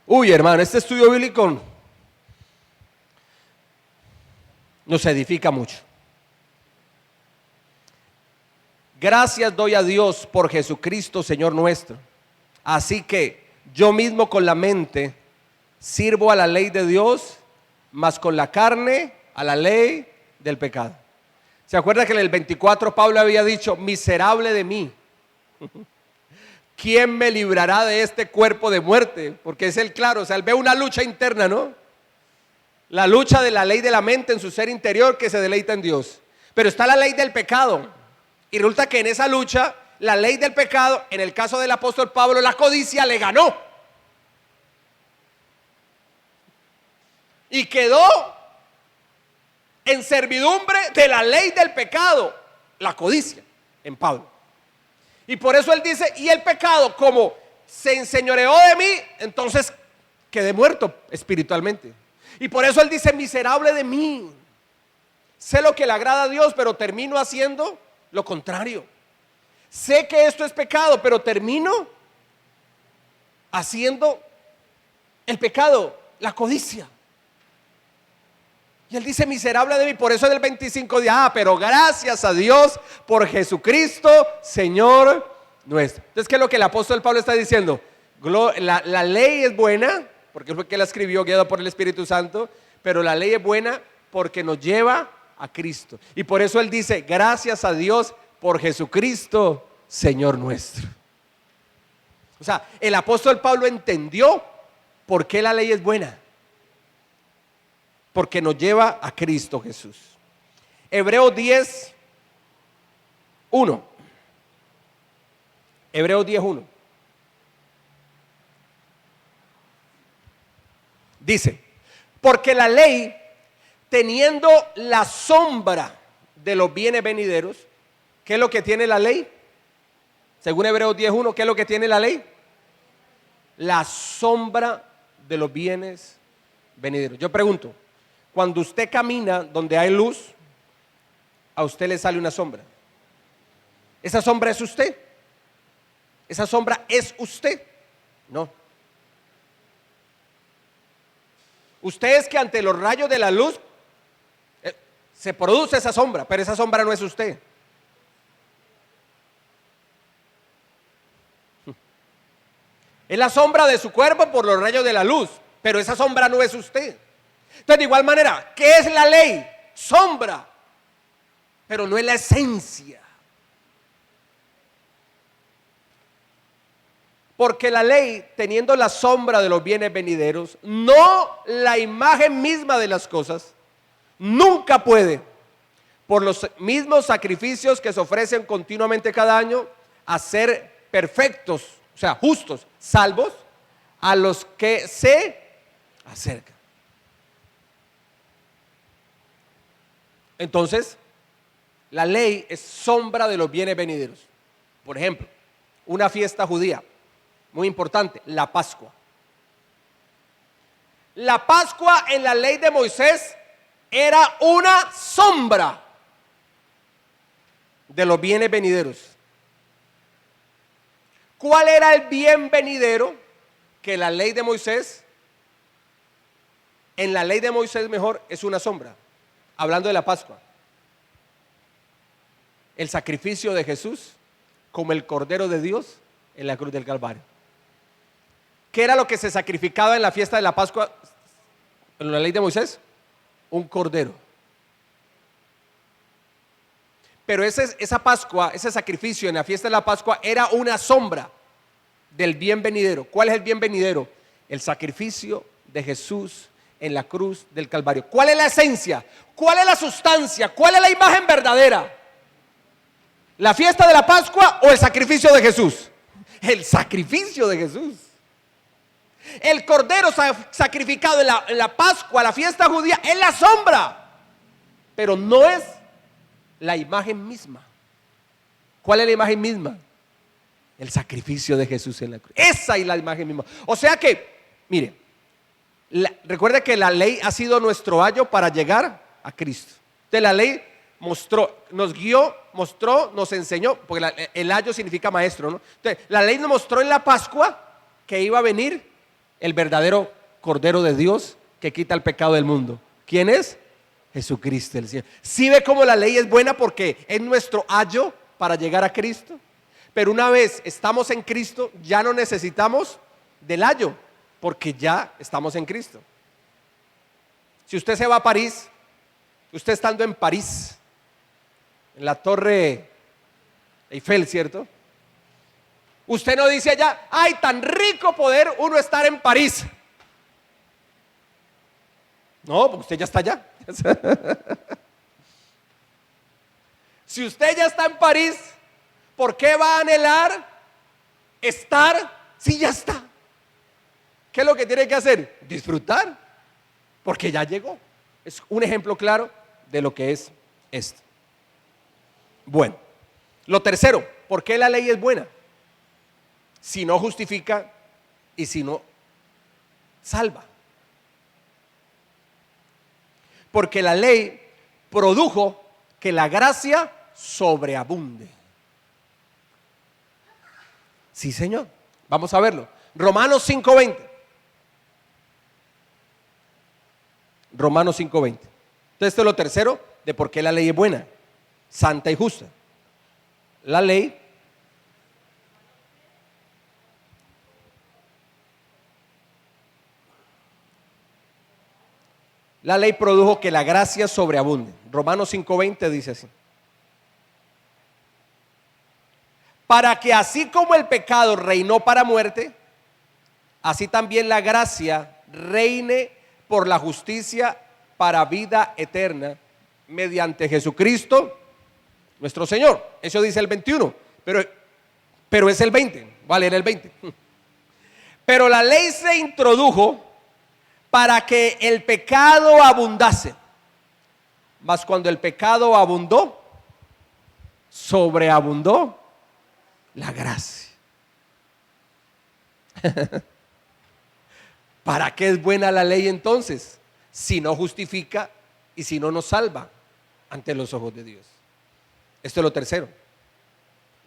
A: Uy, hermano, este estudio bíblico nos edifica mucho. Gracias doy a Dios por Jesucristo, Señor nuestro. Así que yo mismo con la mente sirvo a la ley de Dios, mas con la carne a la ley del pecado. ¿Se acuerda que en el 24 Pablo había dicho: miserable de mí? ¿Quién me librará de este cuerpo de muerte? Porque es el claro, o sea, él ve una lucha interna, ¿no? La lucha de la ley de la mente en su ser interior, que se deleita en Dios. Pero está la ley del pecado. Y resulta que en esa lucha, la ley del pecado, en el caso del apóstol Pablo, la codicia le ganó. Y quedó en servidumbre de la ley del pecado, la codicia, en Pablo. Y por eso él dice: y el pecado, como se enseñoreó de mí, entonces quedé muerto espiritualmente. Y por eso él dice: miserable de mí. Sé lo que le agrada a Dios, pero termino haciendo lo contrario. Sé que esto es pecado, pero termino haciendo el pecado, la codicia. Y él dice: miserable de mí. Por eso en el 25 dice: pero gracias a Dios por Jesucristo, Señor nuestro. Entonces, ¿qué es lo que el apóstol Pablo está diciendo? La ley es buena, porque fue que la escribió guiado por el Espíritu Santo, pero la ley es buena porque nos lleva a Cristo. Y por eso él dice: gracias a Dios por Jesucristo, Señor nuestro. O sea, el apóstol Pablo entendió por qué la ley es buena. Porque nos lleva a Cristo Jesús. Hebreos 10:1. Hebreos 10:1. Dice: porque la ley, teniendo la sombra de los bienes venideros, ¿qué es lo que tiene la ley? Según Hebreos 10:1, ¿qué es lo que tiene la ley? La sombra de los bienes venideros. Yo pregunto, cuando usted camina donde hay luz, a usted le sale una sombra. ¿Esa sombra es usted? ¿Esa sombra es usted? No. Usted es que ante los rayos de la luz se produce esa sombra, pero esa sombra no es usted. Es la sombra de su cuerpo por los rayos de la luz, pero esa sombra no es usted. Entonces, de igual manera, ¿qué es la ley? Sombra, pero no es la esencia. Porque la ley, teniendo la sombra de los bienes venideros, no la imagen misma de las cosas, nunca puede, por los mismos sacrificios que se ofrecen continuamente cada año, hacer perfectos, o sea, justos, salvos a los que se acercan. Entonces, la ley es sombra de los bienes venideros. Por ejemplo, una fiesta judía muy importante, la Pascua. La Pascua en la ley de Moisés era una sombra de los bienes venideros. ¿Cuál era el bien venidero que la ley de Moisés? En la ley de Moisés mejor es una sombra. Hablando de la Pascua, el sacrificio de Jesús como el Cordero de Dios en la cruz del Calvario. ¿Qué era lo que se sacrificaba en la fiesta de la Pascua en la ley de Moisés? Un cordero. Pero esa Pascua, ese sacrificio en la fiesta de la Pascua era una sombra del bien venidero. ¿Cuál es el bien venidero? El sacrificio de Jesús en la cruz del Calvario. ¿Cuál es la esencia? ¿Cuál es la sustancia? ¿Cuál es la imagen verdadera? ¿La fiesta de la Pascua o el sacrificio de Jesús? El sacrificio de Jesús. El cordero sacrificado en la Pascua, la fiesta judía, es la sombra, pero no es la imagen misma. ¿Cuál es la imagen misma? El sacrificio de Jesús en la cruz. Esa es la imagen misma. O sea que, mire, recuerde que la ley ha sido nuestro ayo para llegar a Cristo. Entonces la ley mostró, nos guió, mostró, nos enseñó, porque el ayo significa maestro, ¿no? Entonces la ley nos mostró en la Pascua que iba a venir el verdadero Cordero de Dios que quita el pecado del mundo. ¿Quién es? Jesucristo el Señor. ¿Sí ve cómo la ley es buena porque es nuestro ayo para llegar a Cristo? Pero una vez estamos en Cristo, ya no necesitamos del ayo, porque ya estamos en Cristo. Si usted se va a París, usted estando en París, en la Torre Eiffel, ¿cierto? Usted no dice allá, ay, tan rico poder uno estar en París. No, porque usted ya está allá. Si usted ya está en París, ¿por qué va a anhelar estar si ya está? ¿Qué es lo que tiene que hacer? Disfrutar, porque ya llegó. Es un ejemplo claro de lo que es esto. Bueno, lo tercero, ¿por qué la ley es buena? Si no justifica y si no salva. Porque la ley produjo que la gracia sobreabunde. Sí, Señor. Vamos a verlo. Romanos 5:20. Romanos 5:20. Entonces, esto es lo tercero de por qué la ley es buena, santa y justa. La ley produjo que la gracia sobreabunde. Romanos 5:20 dice así. Para que así como el pecado reinó para muerte, así también la gracia reine por la justicia para vida eterna mediante Jesucristo nuestro Señor. Eso dice el 21, pero es el 20, va a leer el 20. Pero la ley se introdujo para que el pecado abundase, mas cuando el pecado abundó, sobreabundó la gracia. ¿Para qué es buena la ley entonces? Si no justifica y si no nos salva ante los ojos de Dios. Esto es lo tercero.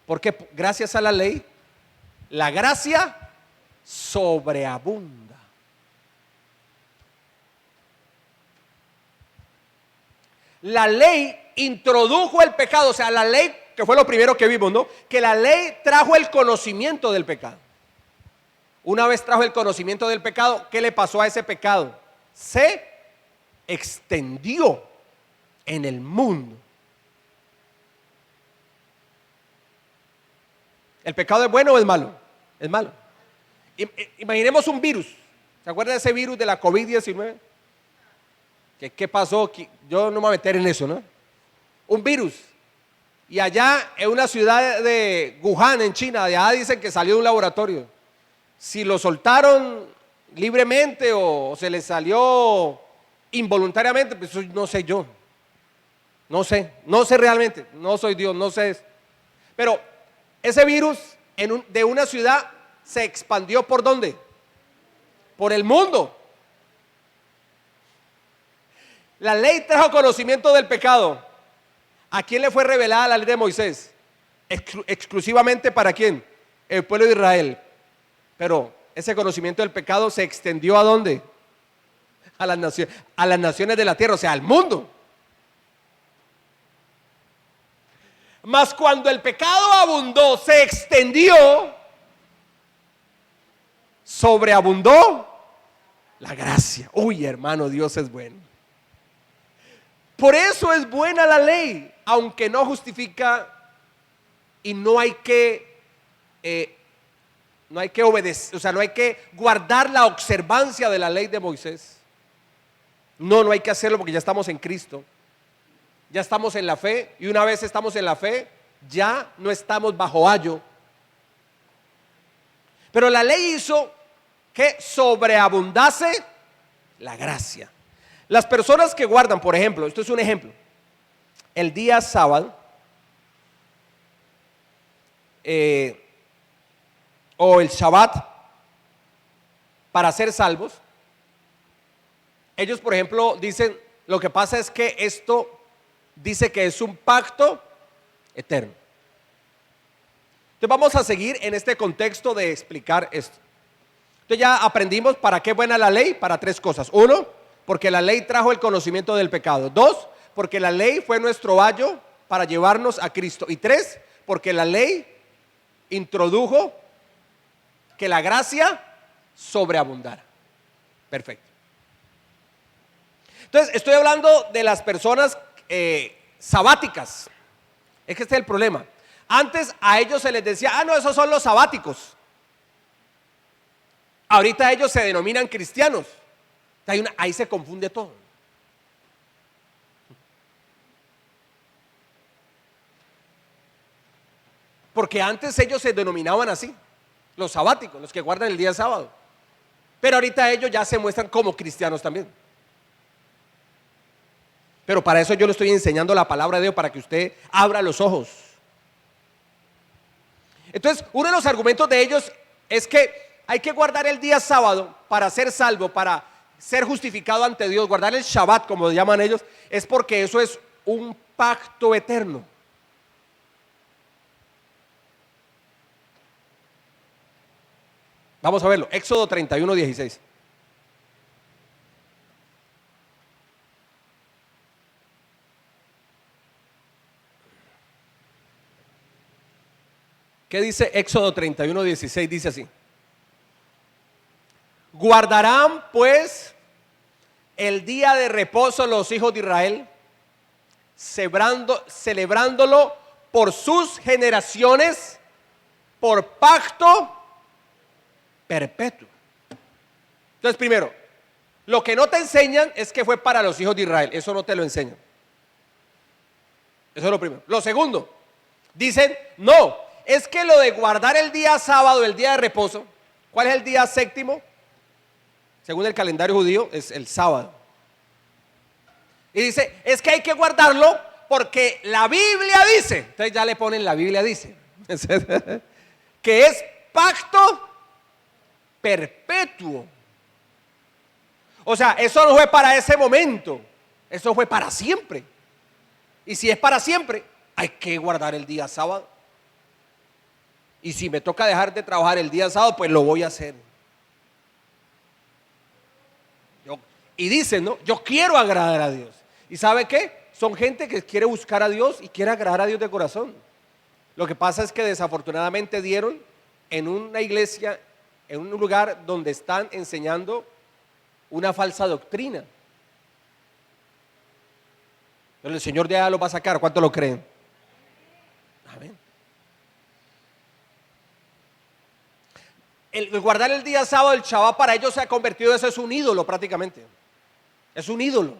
A: Porque gracias a la ley, la gracia sobreabunda. La ley introdujo el pecado, o sea, la ley, que fue lo primero que vimos, ¿no? Que la ley trajo el conocimiento del pecado. una vez trajo el conocimiento del pecado, ¿qué le pasó a ese pecado? Se extendió en el mundo. ¿El pecado es bueno o es malo? Es malo. Imaginemos un virus. ¿Se acuerdan de ese virus de la COVID-19? ¿Qué pasó? Yo no me voy a meter en eso, ¿no? Un virus. Y allá en una ciudad de Wuhan, en China, allá dicen que salió de un laboratorio. Si lo soltaron libremente o se le salió involuntariamente, pues eso no sé yo. No sé realmente. No soy Dios, no sé. Pero ese virus de una ciudad se expandió ¿por dónde? Por el mundo. La ley trajo conocimiento del pecado. ¿A quién le fue revelada la ley de Moisés? Exclusivamente ¿para quién? El pueblo de Israel. Pero ese conocimiento del pecado se extendió ¿a dónde? A las naciones de la tierra, o sea, al mundo. Mas cuando el pecado abundó, se extendió, sobreabundó la gracia. Uy, hermano, Dios es bueno. Por eso es buena la ley, aunque no justifica y no hay que obedecer, o sea, no hay que guardar la observancia de la ley de Moisés. No hay que hacerlo porque ya estamos en Cristo. Ya estamos en la fe y una vez estamos en la fe, ya no estamos bajo ayo. Pero la ley hizo que sobreabundase la gracia. Las personas que guardan, por ejemplo, esto es un ejemplo, el día sábado o el Shabbat para ser salvos, ellos, por ejemplo, dicen, lo que pasa es que esto dice que es un pacto eterno. Entonces vamos a seguir en este contexto de explicar esto. Entonces ya aprendimos para qué es buena la ley, para tres cosas. Uno, porque la ley trajo el conocimiento del pecado. Dos, porque la ley fue nuestro ayo para llevarnos a Cristo. Y tres, porque la ley introdujo que la gracia sobreabundara. Perfecto. Entonces estoy hablando de las personas sabáticas. Es que este es el problema. Antes a ellos se les decía, no, esos son los sabáticos. Ahorita ellos se denominan cristianos. Ahí se confunde todo. Porque antes ellos se denominaban así, los sabáticos, los que guardan el día sábado. Pero ahorita ellos ya se muestran como cristianos también. Pero para eso yo le estoy enseñando la palabra de Dios, para que usted abra los ojos. Entonces, uno de los argumentos de ellos es que hay que guardar el día sábado para ser salvo, para ser justificado ante Dios. Guardar el Shabbat, como llaman ellos, es porque eso es un pacto eterno. Vamos a verlo, Éxodo 31, 16. ¿Qué dice Éxodo 31, 16? Dice así: guardarán pues el día de reposo los hijos de Israel, celebrándolo por sus generaciones, por pacto perpetuo. Entonces, primero, lo que no te enseñan es que fue para los hijos de Israel. Eso no te lo enseñan. Eso es lo primero. Lo segundo, dicen, no, es que lo de guardar el día sábado, el día de reposo, ¿cuál es el día séptimo? Según el calendario judío, es el sábado. Y dice, es que hay que guardarlo porque la Biblia dice, entonces ya le ponen la Biblia dice, que es pacto perpetuo. O sea, eso no fue para ese momento, eso fue para siempre. Y si es para siempre, hay que guardar el día sábado. Y si me toca dejar de trabajar el día sábado, pues lo voy a hacer. Y dicen, ¿no? Yo quiero agradar a Dios. ¿Y sabe qué? Son gente que quiere buscar a Dios y quiere agradar a Dios de corazón. Lo que pasa es que desafortunadamente dieron en una iglesia en un lugar donde están enseñando una falsa doctrina. Pero el Señor de allá lo va a sacar. ¿Cuánto lo creen? Amén. El guardar el día sábado, el Shabbat, para ellos se ha convertido, eso es un ídolo prácticamente. Es un ídolo.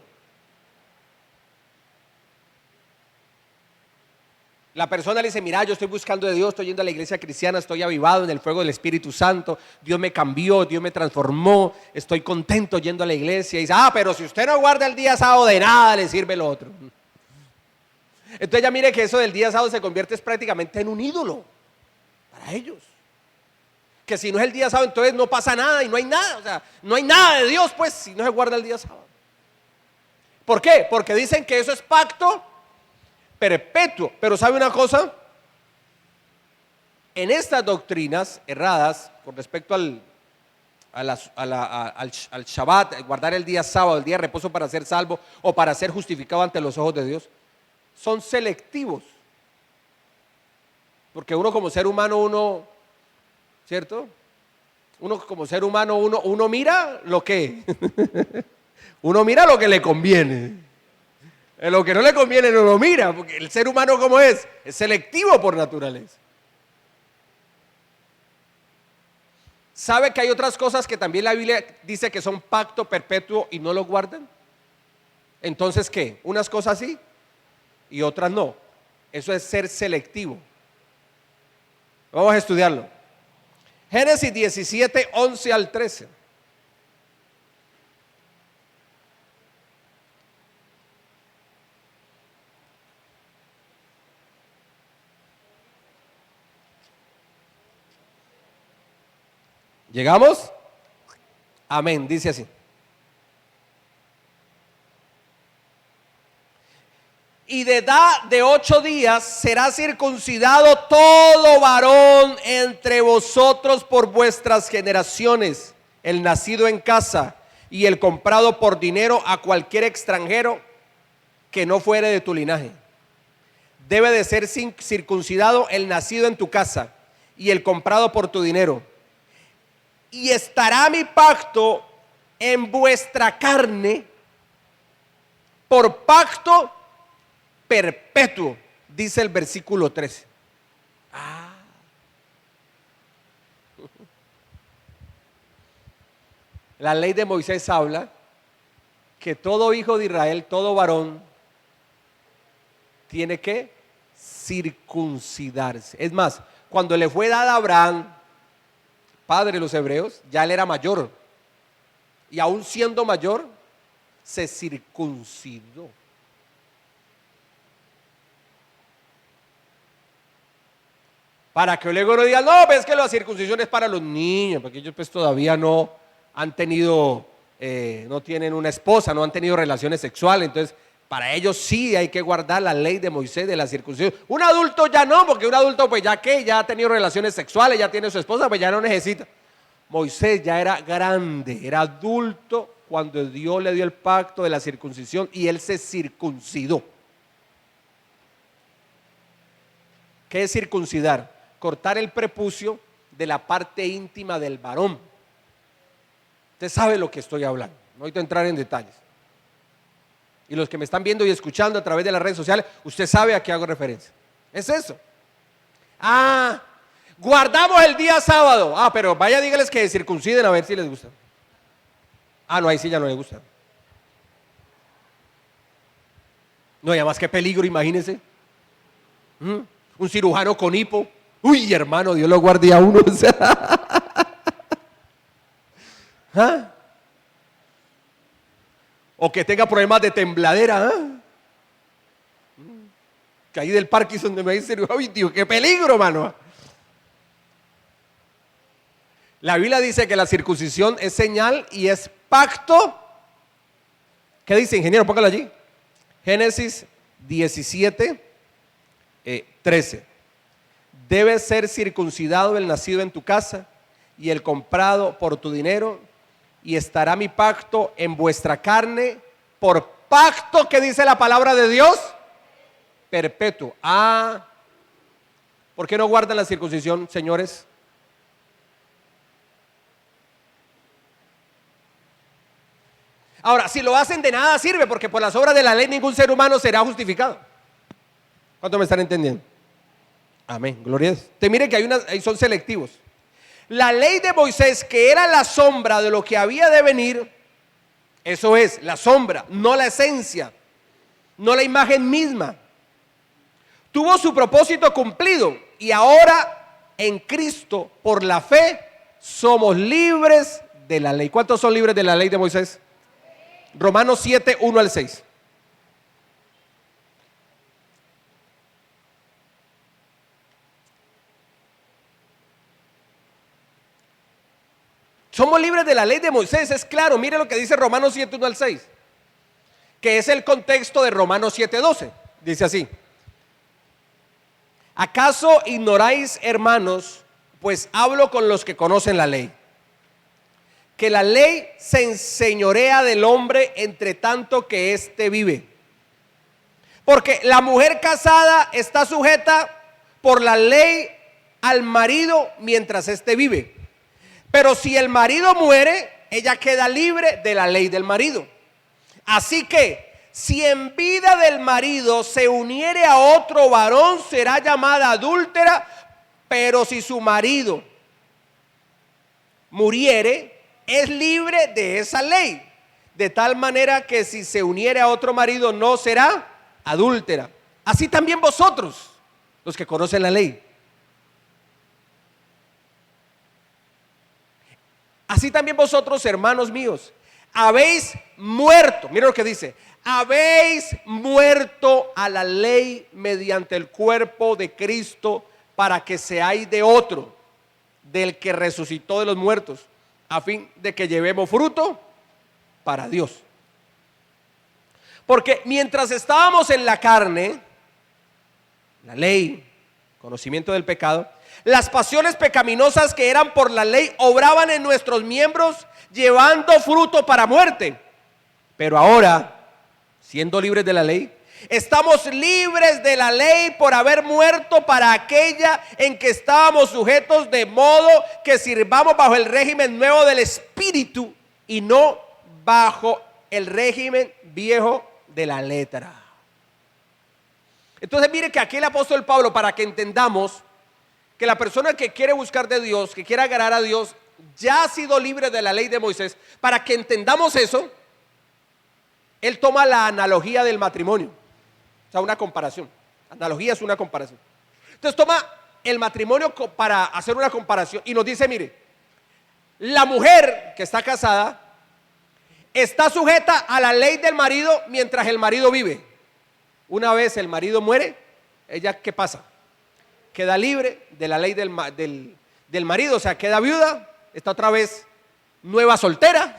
A: La persona le dice, mira, yo estoy buscando de Dios, estoy yendo a la iglesia cristiana, estoy avivado en el fuego del Espíritu Santo, Dios me cambió, Dios me transformó, estoy contento yendo a la iglesia. Y dice, pero si usted no guarda el día sábado, de nada le sirve lo otro. Entonces ya mire que eso del día sábado se convierte prácticamente en un ídolo para ellos. Que si no es el día sábado, entonces no pasa nada y no hay nada. O sea, no hay nada de Dios, pues, si no se guarda el día sábado. ¿Por qué? Porque dicen que eso es pacto perpetuo. Pero ¿sabe una cosa? En estas doctrinas erradas con respecto al Shabbat, guardar el día sábado, el día de reposo para ser salvo o para ser justificado ante los ojos de Dios, son selectivos. Porque uno como ser humano, ¿cierto? Uno como ser humano, uno mira lo que uno mira lo que le conviene. Lo que no le conviene no lo mira, porque el ser humano como es selectivo por naturaleza. ¿Sabe que hay otras cosas que también la Biblia dice que son pacto perpetuo y no lo guardan? Entonces, ¿qué? Unas cosas sí y otras no. Eso es ser selectivo. Vamos a estudiarlo. Génesis 17, 11 al 13. ¿Llegamos? Amén, dice así. Y de edad de 8 días será circuncidado todo varón entre vosotros por vuestras generaciones, el nacido en casa y el comprado por dinero a cualquier extranjero que no fuere de tu linaje. Debe de ser circuncidado el nacido en tu casa y el comprado por tu dinero. Y estará mi pacto en vuestra carne por pacto perpetuo, dice el versículo 13. La ley de Moisés habla que todo hijo de Israel, todo varón, tiene que circuncidarse. Es más, cuando le fue dada a Abraham, padre de los hebreos, ya él era mayor. Y aún siendo mayor, se circuncidó. Para que luego no digan, no, pues es que la circuncisión es para los niños, porque ellos pues todavía no han tenido, no tienen una esposa, no han tenido relaciones sexuales, entonces para ellos sí hay que guardar la ley de Moisés de la circuncisión. Un adulto ya no, porque un adulto pues ya ha tenido relaciones sexuales, ya tiene su esposa, pues ya no necesita. Moisés ya era grande, era adulto cuando Dios le dio el pacto de la circuncisión y él se circuncidó. ¿Qué es circuncidar? Cortar el prepucio de la parte íntima del varón. Usted sabe lo que estoy hablando, no voy a entrar en detalles. Y los que me están viendo y escuchando a través de las redes sociales, usted sabe a qué hago referencia. Es eso. Guardamos el día sábado. Pero vaya, dígales que circunciden a ver si les gusta. No, ahí sí ya no les gusta. No, y además qué peligro, imagínense. Un cirujano con hipo. Uy, hermano, Dios lo guarde a uno. O que tenga problemas de tembladera. Que ahí del Parkinson me dice, uy, Dios, qué peligro, hermano. La Biblia dice que la circuncisión es señal y es pacto. ¿Qué dice, ingeniero? Póngalo allí. Génesis 17, 13. Debe ser circuncidado el nacido en tu casa y el comprado por tu dinero, y estará mi pacto en vuestra carne por pacto, que dice la palabra de Dios, perpetuo. ¿Por qué no guardan la circuncisión, señores? Ahora, si lo hacen de nada sirve, porque por las obras de la ley ningún ser humano será justificado. ¿Cuánto me están entendiendo? Amén, gloria a Dios. Te mire que ahí son selectivos. La ley de Moisés, que era la sombra de lo que había de venir, eso es, la sombra, no la esencia, no la imagen misma, tuvo su propósito cumplido y ahora en Cristo, por la fe, somos libres de la ley. ¿Cuántos son libres de la ley de Moisés? Romanos 7, 1 al 6. Somos libres de la ley de Moisés, es claro. Mire lo que dice Romanos 7, 1 al 6, que es el contexto de Romanos 7, 12. Dice así: ¿acaso ignoráis, hermanos, pues hablo con los que conocen la ley, que la ley se enseñorea del hombre entre tanto que éste vive? Porque la mujer casada está sujeta por la ley al marido mientras éste vive. Pero si el marido muere, ella queda libre de la ley del marido. Así que, si en vida del marido se uniere a otro varón, será llamada adúltera. Pero si su marido muriere, es libre de esa ley. De tal manera que si se uniere a otro marido, no será adúltera. Así también vosotros, los que conocen la ley. Así también vosotros, hermanos míos, habéis muerto. Mira lo que dice: habéis muerto a la ley mediante el cuerpo de Cristo, para que seáis de otro, del que resucitó de los muertos, a fin de que llevemos fruto para Dios. Porque mientras estábamos en la carne, la ley, conocimiento del pecado, las pasiones pecaminosas que eran por la ley obraban en nuestros miembros, llevando fruto para muerte. Pero ahora, siendo libres de la ley, estamos libres de la ley por haber muerto para aquella en que estábamos sujetos, de modo que sirvamos bajo el régimen nuevo del Espíritu y no bajo el régimen viejo de la letra. Entonces mire que aquí el apóstol Pablo, para que entendamos que la persona que quiere buscar de Dios, que quiere agradar a Dios, ya ha sido libre de la ley de Moisés. Para que entendamos eso, él toma la analogía del matrimonio. O sea, una comparación. Analogía es una comparación. Entonces toma el matrimonio para hacer una comparación y nos dice: mire, la mujer que está casada está sujeta a la ley del marido mientras el marido vive. Una vez el marido muere, ella, ¿qué pasa? Queda libre de la ley del marido, o sea, queda viuda, está otra vez nueva soltera.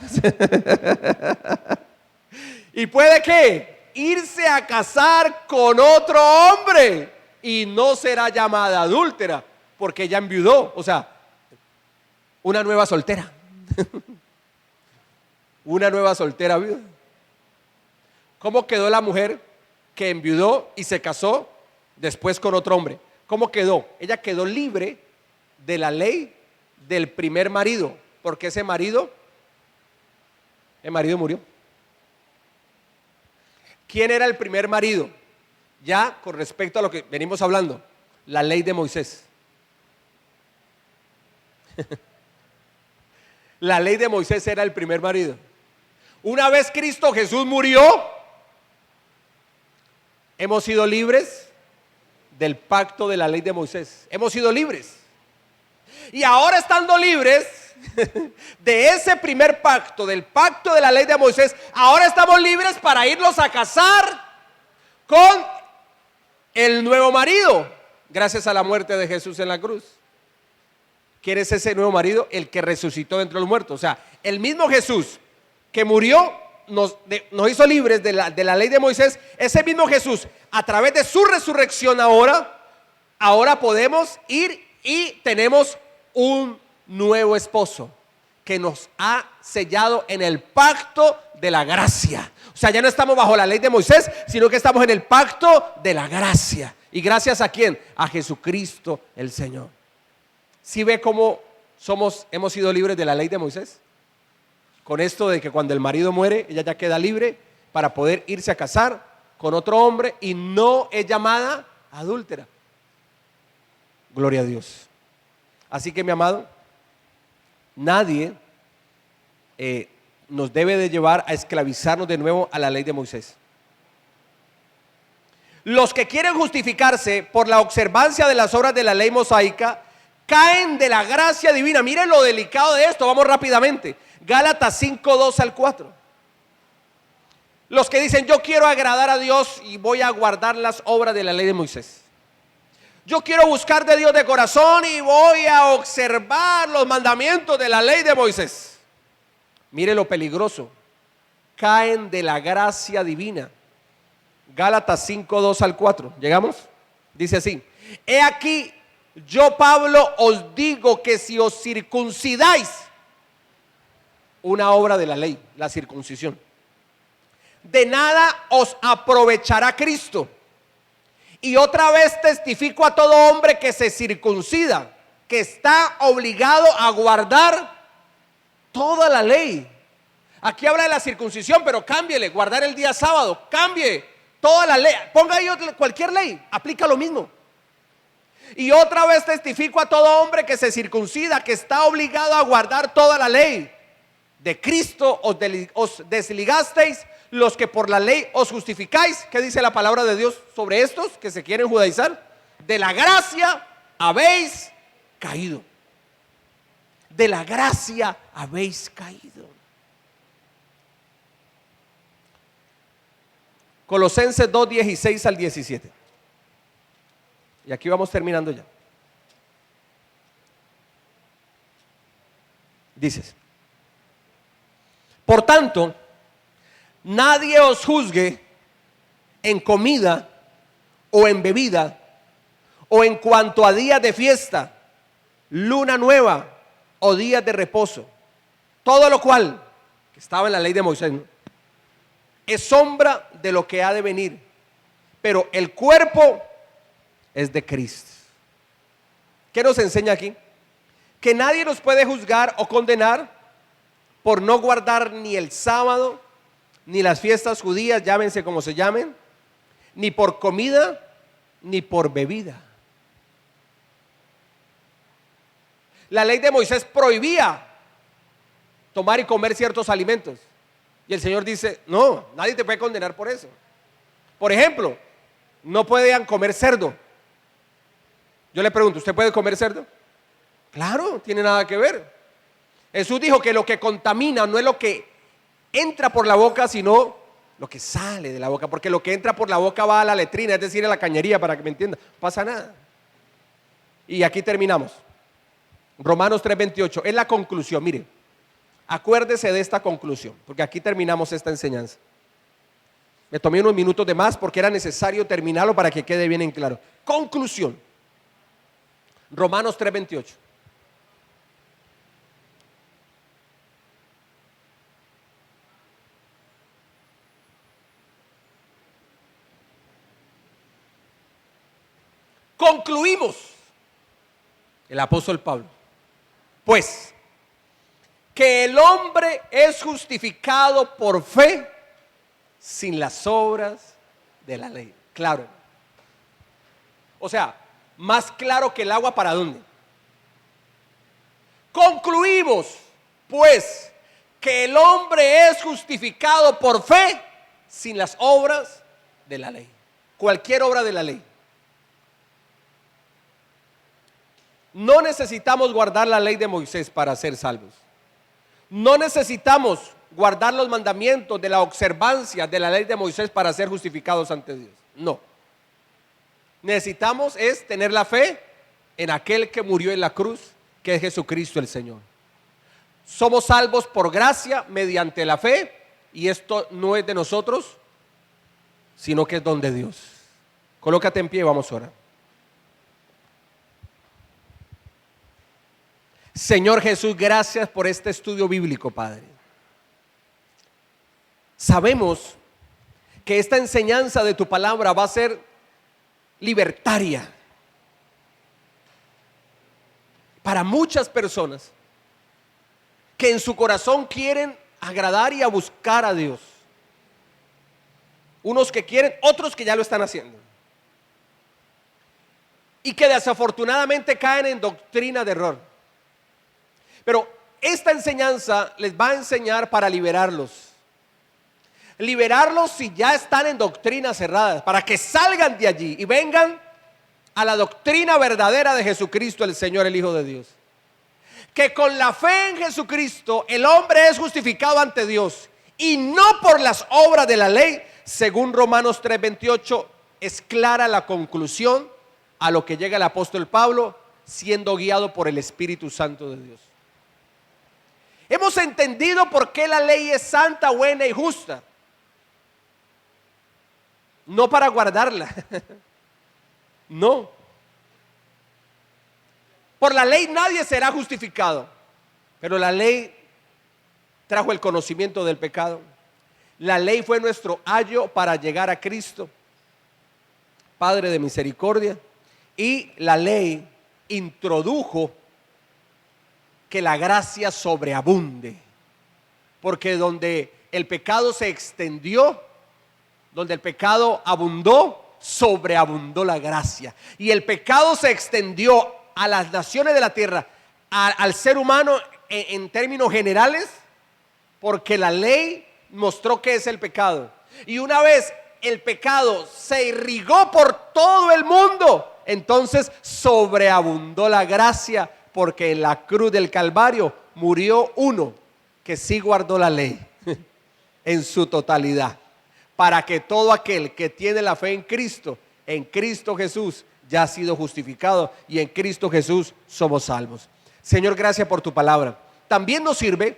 A: Y puede que irse a casar con otro hombre y no será llamada adúltera porque ella enviudó, o sea, una nueva soltera. Una nueva soltera viuda. ¿Cómo quedó la mujer que enviudó y se casó después con otro hombre? ¿Cómo quedó? Ella quedó libre de la ley del primer marido, porque el marido murió. ¿Quién era el primer marido? Ya con respecto a lo que venimos hablando, la ley de Moisés. La ley de Moisés era el primer marido. Una vez Cristo Jesús murió, hemos sido libres del pacto de la ley de Moisés. Hemos sido libres. Y ahora, estando libres de ese primer pacto, del pacto de la ley de Moisés, ahora estamos libres para irlos a casar con el nuevo marido, gracias a la muerte de Jesús en la cruz. ¿Quién es ese nuevo marido? El que resucitó de entre los muertos. O sea, el mismo Jesús que murió nos hizo libres de la ley de Moisés. Ese mismo Jesús, a través de su resurrección, ahora podemos ir y tenemos un nuevo esposo que nos ha sellado en el pacto de la gracia. O sea, ya no estamos bajo la ley de Moisés, sino que estamos en el pacto de la gracia. ¿Y gracias a quién? A Jesucristo el Señor. ¿Sí ve cómo hemos sido libres de la ley de Moisés? con esto de que cuando el marido muere, ella ya queda libre para poder irse a casar con otro hombre y no es llamada adúltera. Gloria a Dios. Así que, mi amado, nadie nos debe de llevar a esclavizarnos de nuevo a la ley de Moisés. Los que quieren justificarse por la observancia de las obras de la ley mosaica caen de la gracia divina. Miren lo delicado de esto, vamos rápidamente. Gálatas 5, 2 al 4. Los que dicen: yo quiero agradar a Dios y voy a guardar las obras de la ley de Moisés. Yo quiero buscar de Dios de corazón y voy a observar los mandamientos de la ley de Moisés. Mire lo peligroso. Caen de la gracia divina. Gálatas 5, 2 al 4. ¿Llegamos? Dice así: he aquí, yo Pablo os digo que si os circuncidáis, una obra de la ley, la circuncisión, de nada os aprovechará Cristo. Y otra vez testifico a todo hombre que se circuncida, que está obligado a guardar toda la ley. Aquí habla de la circuncisión, pero cámbiele, guardar el día sábado, cambie toda la ley, ponga ahí cualquier ley, aplica lo mismo. Y otra vez testifico a todo hombre que se circuncida, que está obligado a guardar toda la ley. De Cristo os desligasteis los que por la ley os justificáis. ¿Qué dice la palabra de Dios sobre estos que se quieren judaizar? De la gracia habéis caído. De la gracia habéis caído. Colosenses 2, 16 al 17. Y aquí vamos terminando ya. Dices: por tanto, nadie os juzgue en comida o en bebida o en cuanto a días de fiesta, luna nueva o días de reposo. Todo lo cual, que estaba en la ley de Moisés, ¿no?, es sombra de lo que ha de venir, pero el cuerpo es de Cristo. ¿Qué nos enseña aquí? Que nadie nos puede juzgar o condenar por no guardar ni el sábado, ni las fiestas judías, llámense como se llamen, ni por comida, ni por bebida. La ley de Moisés prohibía tomar y comer ciertos alimentos. Y el Señor dice: no, nadie te puede condenar por eso. Por ejemplo, no podían comer cerdo. Yo le pregunto: ¿usted puede comer cerdo? Claro, tiene nada que ver. Jesús dijo que lo que contamina no es lo que entra por la boca, sino lo que sale de la boca. Porque lo que entra por la boca va a la letrina, es decir, a la cañería, para que me entienda. No pasa nada. Y aquí terminamos. Romanos 3:28, es la conclusión. Mire, acuérdese de esta conclusión, porque aquí terminamos esta enseñanza. Me tomé unos minutos de más porque era necesario terminarlo para que quede bien en claro. Conclusión. Romanos 3:28. Concluimos, el apóstol Pablo, pues, que el hombre es justificado por fe sin las obras de la ley. Claro. O sea, más claro que el agua, ¿para dónde? Concluimos, pues, que el hombre es justificado por fe sin las obras de la ley. Cualquier obra de la ley. No necesitamos guardar la ley de Moisés para ser salvos. No necesitamos guardar los mandamientos de la observancia de la ley de Moisés para ser justificados ante Dios. No. Necesitamos es tener la fe en aquel que murió en la cruz, que es Jesucristo el Señor. Somos salvos por gracia mediante la fe, y esto no es de nosotros, sino que es don de Dios. Colócate en pie y vamos a orar. Señor Jesús, gracias por este estudio bíblico, Padre. Sabemos que esta enseñanza de tu palabra va a ser libertaria para muchas personas que en su corazón quieren agradar y a buscar a Dios. Unos que quieren, otros que ya lo están haciendo. Y que desafortunadamente caen en doctrina de error. Pero esta enseñanza les va a enseñar para liberarlos. Liberarlos si ya están en doctrinas cerradas, para que salgan de allí y vengan a la doctrina verdadera de Jesucristo, el Señor, el Hijo de Dios. Que con la fe en Jesucristo el hombre es justificado ante Dios y no por las obras de la ley, según Romanos 3:28 es clara la conclusión a lo que llega el apóstol Pablo, siendo guiado por el Espíritu Santo de Dios. Hemos entendido por qué la ley es santa, buena y justa. No para guardarla. No. Por la ley nadie será justificado, pero la ley trajo el conocimiento del pecado. La ley fue nuestro ayo para llegar a Cristo, Padre de misericordia, y la ley introdujo que la gracia sobreabunde, porque donde el pecado se extendió, donde el pecado abundó, sobreabundó la gracia. Y el pecado se extendió a las naciones de la tierra, al ser humano en términos generales, porque la ley mostró qué es el pecado. Y una vez el pecado se irrigó por todo el mundo, entonces sobreabundó la gracia, porque en la cruz del Calvario murió uno que sí guardó la ley en su totalidad, para que todo aquel que tiene la fe en Cristo Jesús, ya ha sido justificado, y en Cristo Jesús somos salvos. Señor, gracias por tu palabra. También nos sirve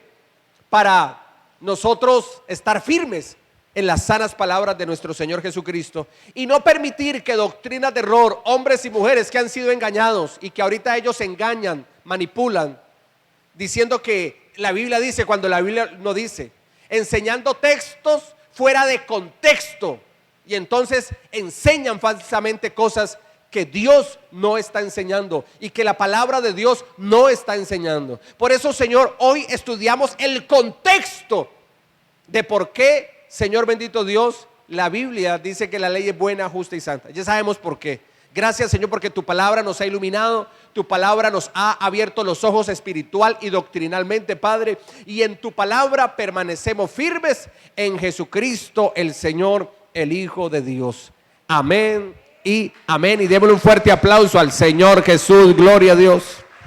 A: para nosotros estar firmes en las sanas palabras de nuestro Señor Jesucristo y no permitir que doctrinas de error, hombres y mujeres que han sido engañados y que ahorita ellos engañan, manipulan, diciendo que la Biblia dice cuando la Biblia no dice, enseñando textos fuera de contexto, y entonces enseñan falsamente cosas que Dios no está enseñando y que la palabra de Dios no está enseñando. Por eso, Señor, hoy estudiamos el contexto de por qué, Señor bendito Dios, la Biblia dice que la ley es buena, justa y santa. Ya sabemos por qué. Gracias, Señor, porque tu palabra nos ha iluminado, tu palabra nos ha abierto los ojos espiritual y doctrinalmente, Padre, y en tu palabra permanecemos firmes en Jesucristo, el Señor, el Hijo de Dios. Amén y amén. Y démosle un fuerte aplauso al Señor Jesús. Gloria a Dios.